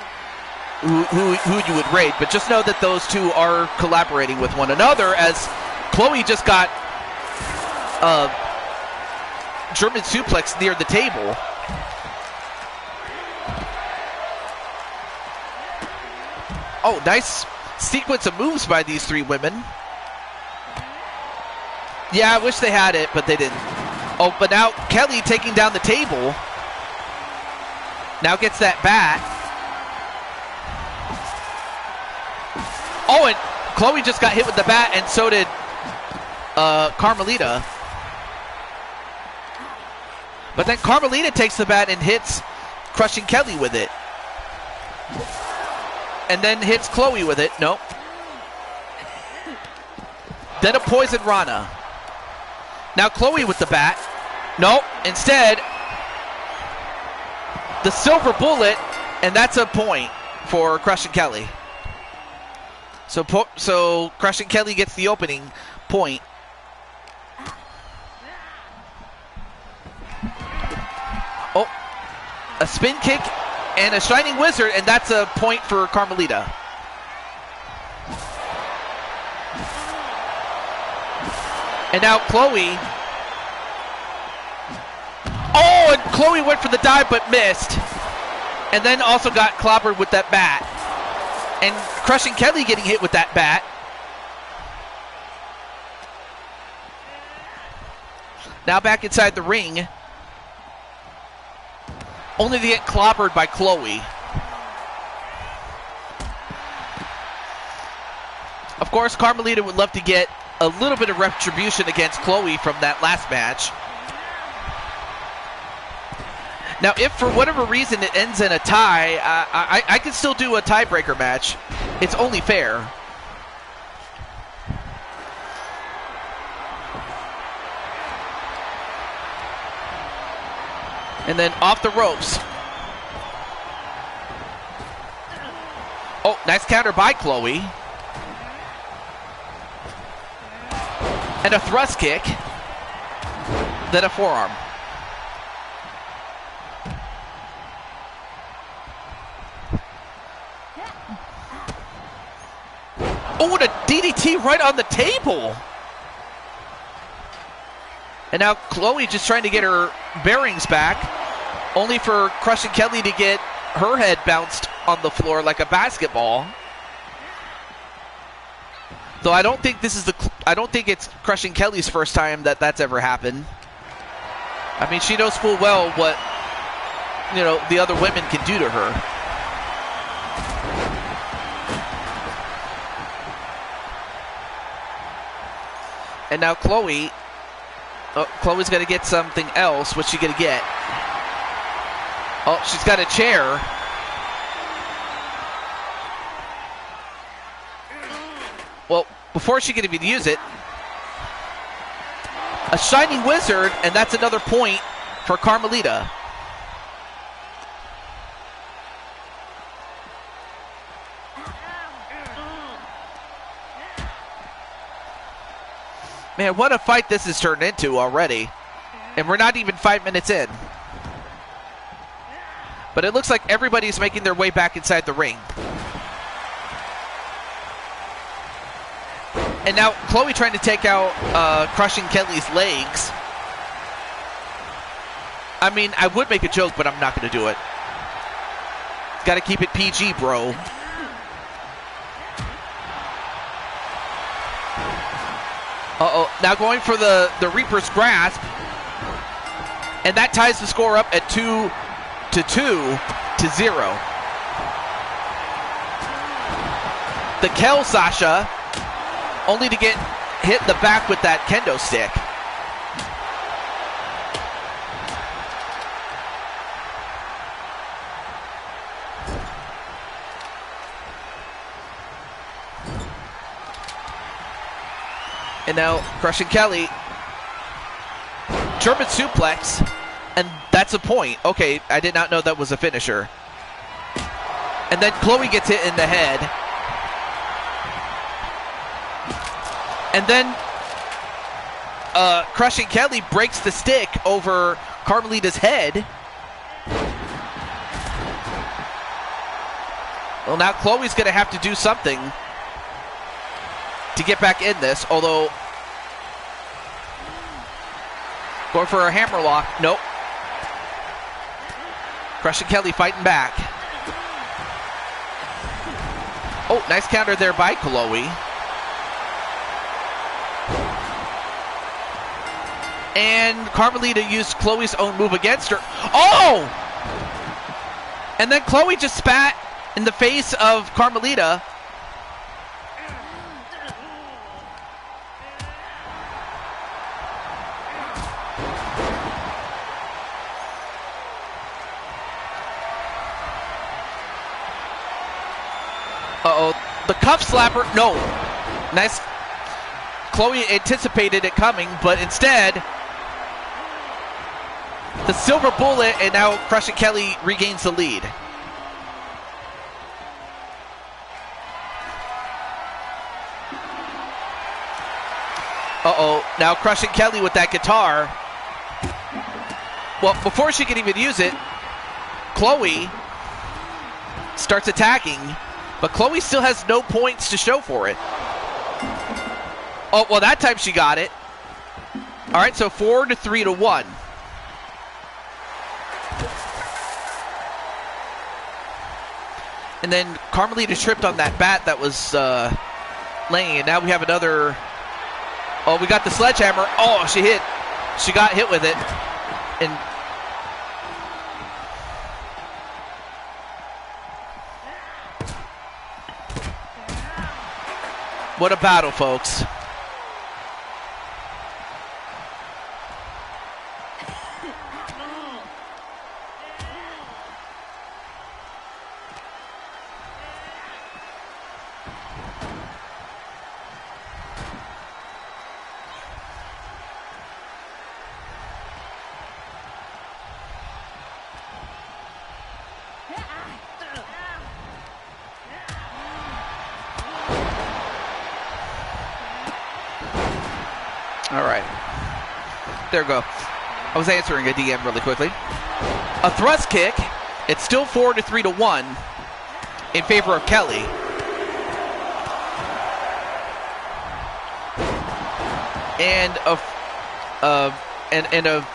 who you would raid, but just know that those two are collaborating with one another, as Chloe just got German suplex near the table. Oh, nice sequence of moves by these three women. Yeah, I wish they had it, but they didn't. Oh, but now Kelly taking down the table. Now gets that bat. Oh, and Chloe just got hit with the bat, and so did Carmelita. But then Carmelita takes the bat and hits Crushing Kelly with it. And then hits Chloe with it. Nope. Then a Poison Rana. Now Chloe with the bat. Nope. Instead, the Silver Bullet, and that's a point for Crushing Kelly. So Crushing Kelly gets the opening point. Oh, a spin kick and a Shining Wizard, and that's a point for Carmelita. And now Chloe. Oh, and Chloe went for the dive but missed. And then also got clobbered with that bat. And Crushing Kelly getting hit with that bat. Now back inside the ring. Only to get clobbered by Chloe. Of course, Carmelita would love to get a little bit of retribution against Chloe from that last match. Now, if for whatever reason it ends in a tie, I can still do a tiebreaker match. It's only fair. And then off the ropes. Oh, nice counter by Chloe. And a thrust kick. Then a forearm. Oh, and a DDT right on the table. And now Chloe just trying to get her bearings back, only for Crushing Kelly to get her head bounced on the floor like a basketball. Though I don't think it's Crushing Kelly's first time that's ever happened. I mean, she knows full well what, the other women can do to her. And now Chloe's got to get something else. What's she going to get? Oh, she's got a chair. Well, before she can even use it, a Shining Wizard, and that's another point for Carmelita. Man, what a fight this has turned into already. And we're not even 5 minutes in. But it looks like everybody's making their way back inside the ring. And now Chloe trying to take out Crushing Kelly's legs. I mean, I would make a joke, but I'm not going to do it. Got to keep it PG, bro. Uh-oh, now going for the Reaper's Grasp. And that ties the score up at 2-0. The Kel Sasha, only to get hit in the back with that kendo stick. And now Crushing Kelly, German suplex, and that's a point. Okay, I did not know that was a finisher. And then Chloe gets hit in the head. And then Crushing Kelly breaks the stick over Carmelita's head. Well, now Chloe's going to have to do something to get back in this, although going for a hammerlock. Nope. Crushing Kelly fighting back. Oh, nice counter there by Chloe. And Carmelita used Chloe's own move against her. Oh! And then Chloe just spat in the face of Carmelita. Uh-oh, the cuff slapper, no. Nice. Chloe anticipated it coming, but instead, the silver bullet, and now Crushing Kelly regains the lead. Uh-oh, now Crushing Kelly with that guitar. Well, before she can even use it, Chloe starts attacking. But Chloe still has no points to show for it. Oh, well, that time she got it. All right, so 4-3-1. And then Carmelita tripped on that bat that was laying. And now we have another. Oh, we got the sledgehammer. Oh, she hit. She got hit with it. And what a battle, folks. All right. There we go. I was answering a DM really quickly. A thrust kick. It's still 4-3-1 in favor of Kelly. And a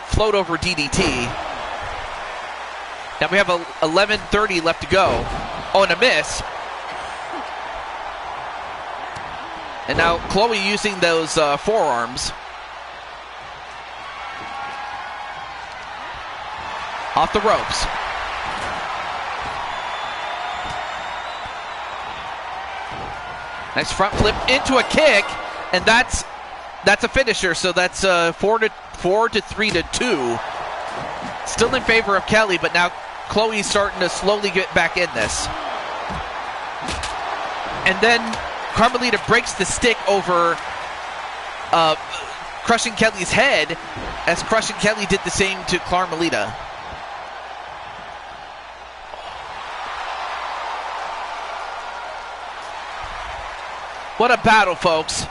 float over DDT. Now we have 11:30 left to go. Oh, and a miss. And now Chloe using those forearms. Off the ropes. Nice front flip into a kick, and that's a finisher. So that's 4-3-2. Still in favor of Kelly, but now Chloe's starting to slowly get back in this. And then Carmelita breaks the stick over Crushing Kelly's head, as Crushing Kelly did the same to Carmelita. What a battle, folks.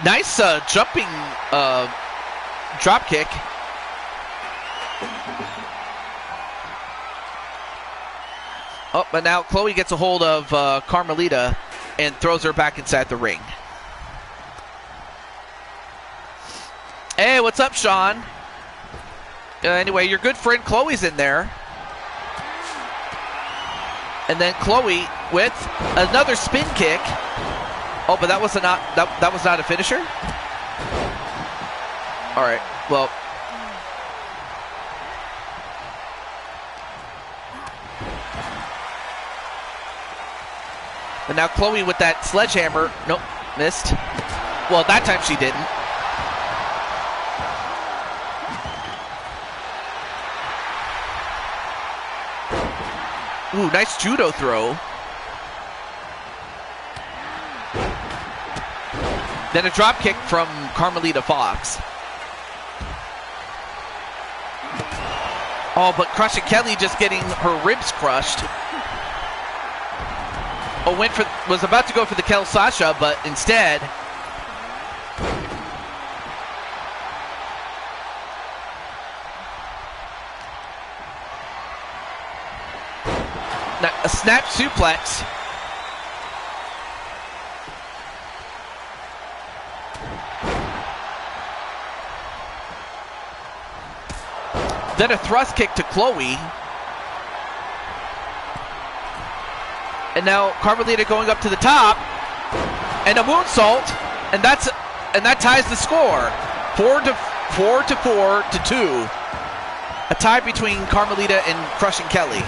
Nice jumping drop kick. Oh, but now Chloe gets a hold of Carmelita and throws her back inside the ring. Hey, what's up, Sean? Anyway, your good friend Chloe's in there. And then Chloe with another spin kick. Oh, but that was not a finisher? All right, well. And now Chloe with that sledgehammer. Nope, missed. Well, that time she didn't. Ooh, nice judo throw. Then a drop kick from Carmelita Fox. Oh, but Crushing Kelly just getting her ribs crushed. Oh, was about to go for the Kel Sasha, but instead a snap suplex. Then a thrust kick to Chloe. And now Carmelita going up to the top. And a moonsault. And that ties the score. 4 to 2. A tie between Carmelita and Crushing Kelly.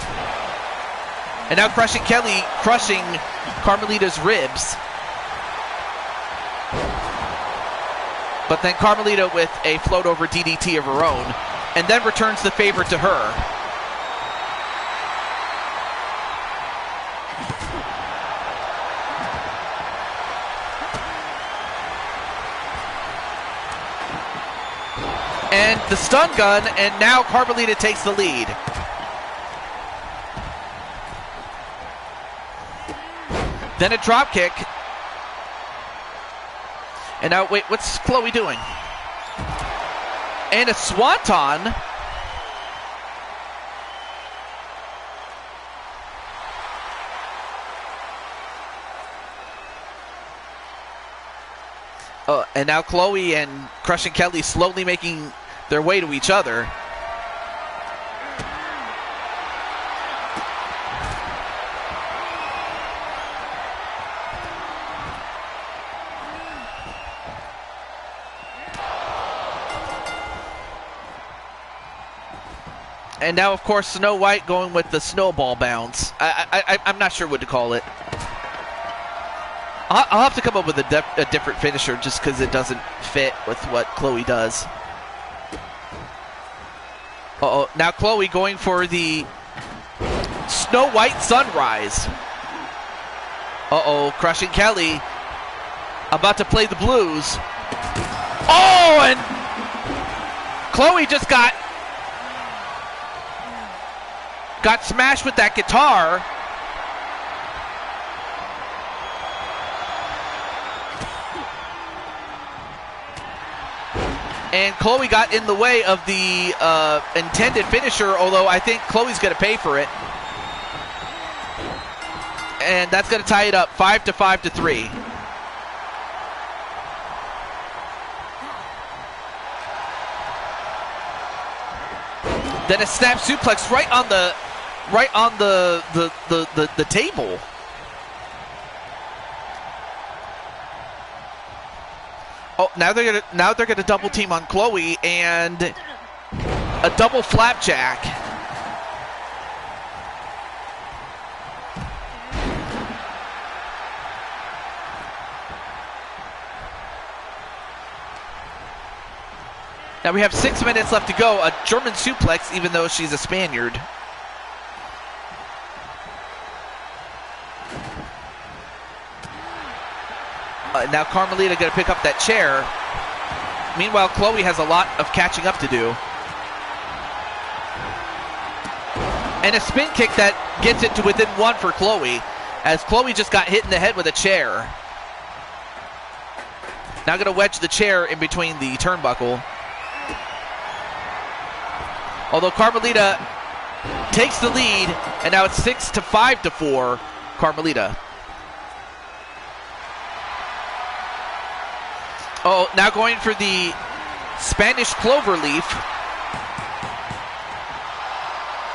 And now Crushing Kelly crushing Carmelita's ribs. But then Carmelita with a float over DDT of her own. And then returns the favor to her. And the stun gun, and now Carmelita takes the lead. Then a drop kick. And now, wait, what's Chloe doing? And a swanton. And now Chloe and Crushing Kelly slowly making their way to each other. And now, of course, Snow White going with the snowball bounce. I'm not sure what to call it. I'll have to come up with a different finisher just because it doesn't fit with what Chloe does. Uh-oh. Now Chloe going for the Snow White Sunrise. Uh-oh. Crushing Kelly about to play the blues. Oh, and Chloe just got smashed with that guitar. And Chloe got in the way of the intended finisher, although I think Chloe's going to pay for it. And that's going to tie it up 5 to 3. Then a snap suplex right on the table. Oh, now they're gonna double team on Chloe and a double flapjack. Now we have 6 minutes left to go. A German suplex, even though she's a Spaniard. Now Carmelita going to pick up that chair. Meanwhile, Chloe has a lot of catching up to do. And a spin kick that gets it to within 1 for Chloe, as Chloe just got hit in the head with a chair. Now going to wedge the chair in between the turnbuckle. Although Carmelita takes the lead, and now it's 6-5 for Carmelita. Oh, now going for the Spanish cloverleaf.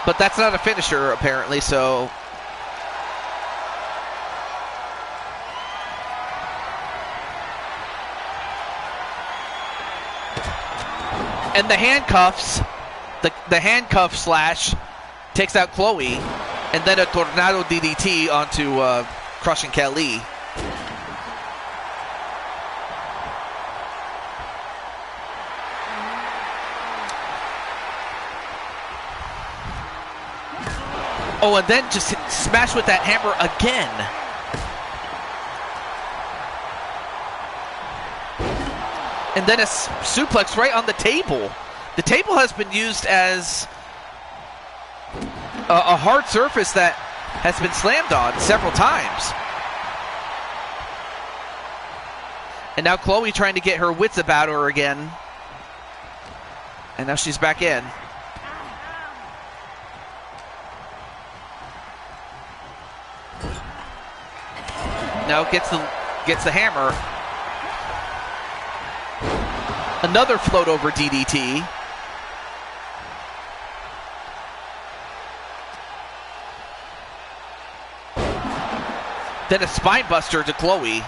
But that's not a finisher, apparently, so... And the handcuffs, the handcuff slash takes out Chloe, and then a Tornado DDT onto Crushing Kelly. Oh, and then just smash with that hammer again. And then a suplex right on the table. The table has been used as a hard surface that has been slammed on several times. And now Chloe trying to get her wits about her again. And now she's back in. Now gets the hammer. Another float over DDT. Then a spine buster to Chloe.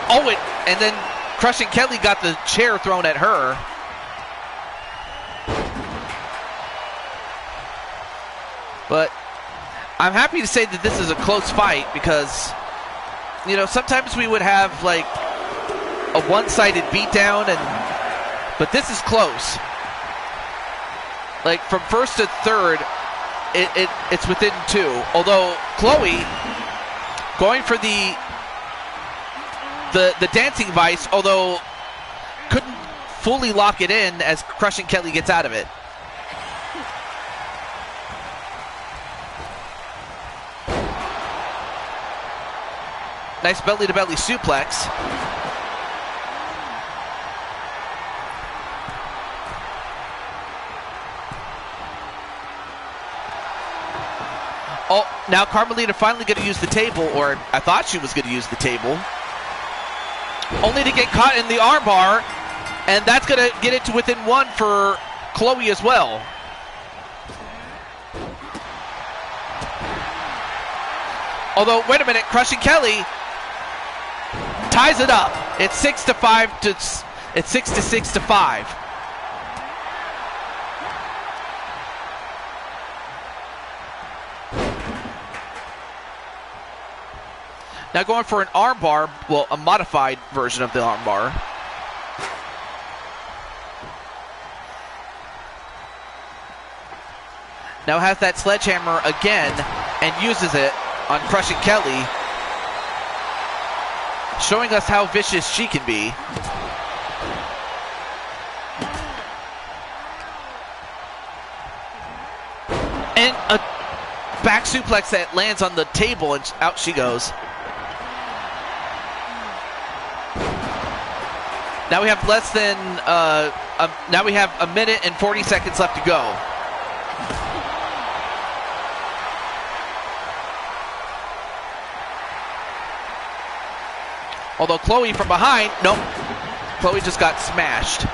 Oh, and then Crushing Kelly got the chair thrown at her. But I'm happy to say that this is a close fight because, you know, sometimes we would have like a one-sided beatdown, but this is close. Like from first to third, it's within 2. Although Chloe going for the dancing vice, although couldn't fully lock it in as Crushing Kelly gets out of it. Nice belly-to-belly suplex. Oh, now Carmelita finally going to use the table, or I thought she was going to use the table. Only to get caught in the armbar, and that's going to get it to within 1 for Chloe as well. Although, wait a minute, Crushing Kelly ties it up. It's 6-5 it's 6-5. Now going for an armbar, well, a modified version of the armbar. Now has that sledgehammer again and uses it on Crushing Kelly, showing us how vicious she can be. And a back suplex that lands on the table, and out she goes. Now we have less than, now we have 1 minute and 40 seconds left to go. Although Chloe from behind, nope. Chloe just got smashed.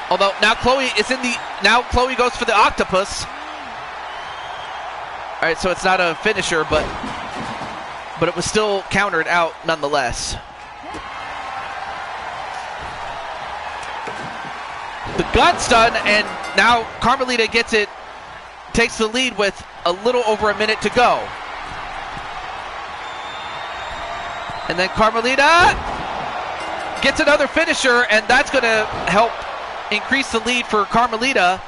Although now Chloe is now Chloe goes for the octopus. All right, so it's not a finisher, but it was still countered out nonetheless. The gun stun, and now Carmelita gets it, takes the lead with a little over 1 minute to go. And then Carmelita gets another finisher, and that's going to help increase the lead for Carmelita.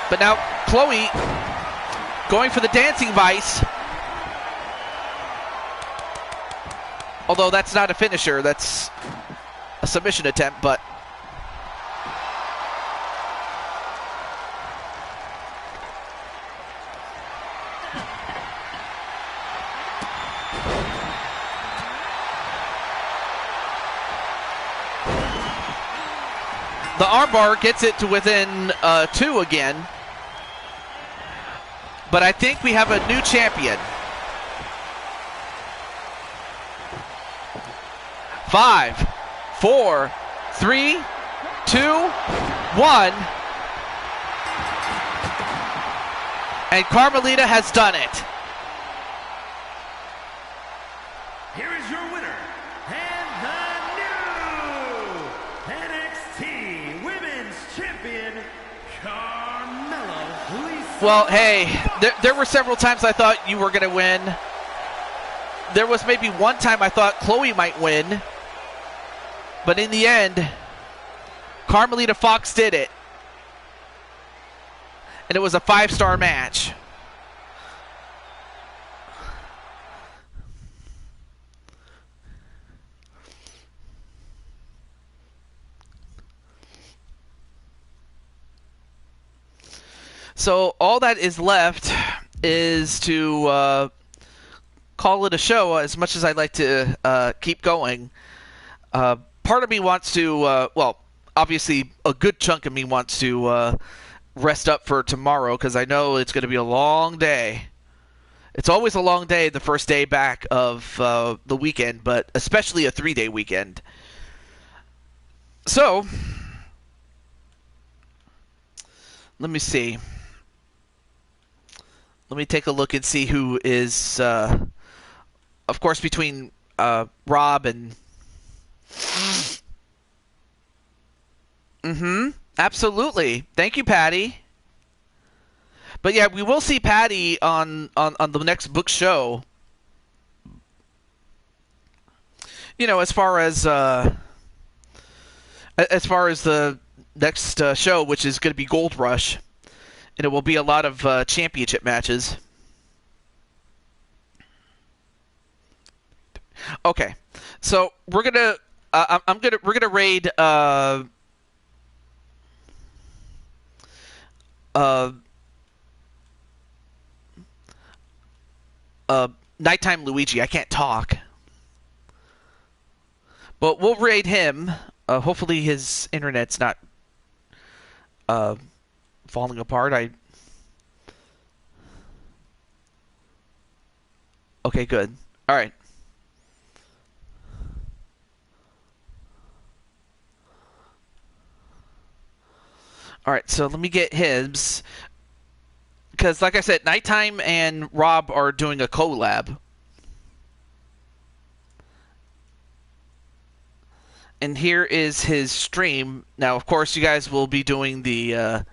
But now Chloe going for the dancing vice. Although that's not a finisher, that's a submission attempt, but the armbar gets it to within 2 again. But I think we have a new champion. 5, 4, 3, 2, 1. And Carmelita has done it. Here is your winner, and the new NXT Women's Champion, Carmella. Well, hey, there were several times I thought you were going to win. There was maybe one time I thought Chloe might win. But in the end, Carmelita Fox did it. And it was a 5-star match. So all that is left is to call it a show. As much as I'd like to keep going, part of me wants to, well, obviously a good chunk of me wants to rest up for tomorrow because I know it's going to be a long day. It's always a long day the first day back of the weekend, but especially a 3-day weekend. So, let me see. Let me take a look and see who is, of course, between Rob and... Absolutely. Thank you, Patty. But yeah, we will see Patty on the next book show. You know, as far as the next show, which is going to be Gold Rush, and it will be a lot of championship matches. Okay, so we're gonna we're gonna raid Nighttime Luigi. I can't talk, but we'll raid him. Hopefully his internet's not falling apart. Okay, good. All right. All right, so let me get his, because like I said, Nighttime and Rob are doing a collab. And here is his stream. Now, of course, you guys will be doing the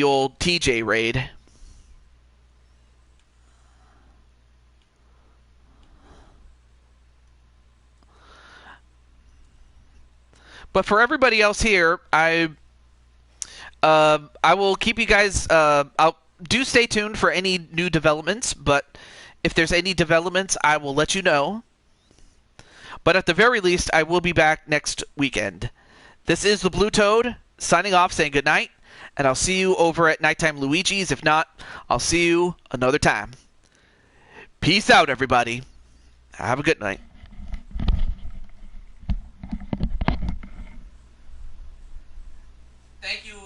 old TJ raid. But for everybody else here, I will keep you guys. Do stay tuned for any new developments. But if there's any developments, I will let you know. But at the very least, I will be back next weekend. This is the Blue Toad signing off, saying goodnight, and I'll see you over at Nighttime Luigi's. If not, I'll see you another time. Peace out, everybody. Have a good night. Thank you.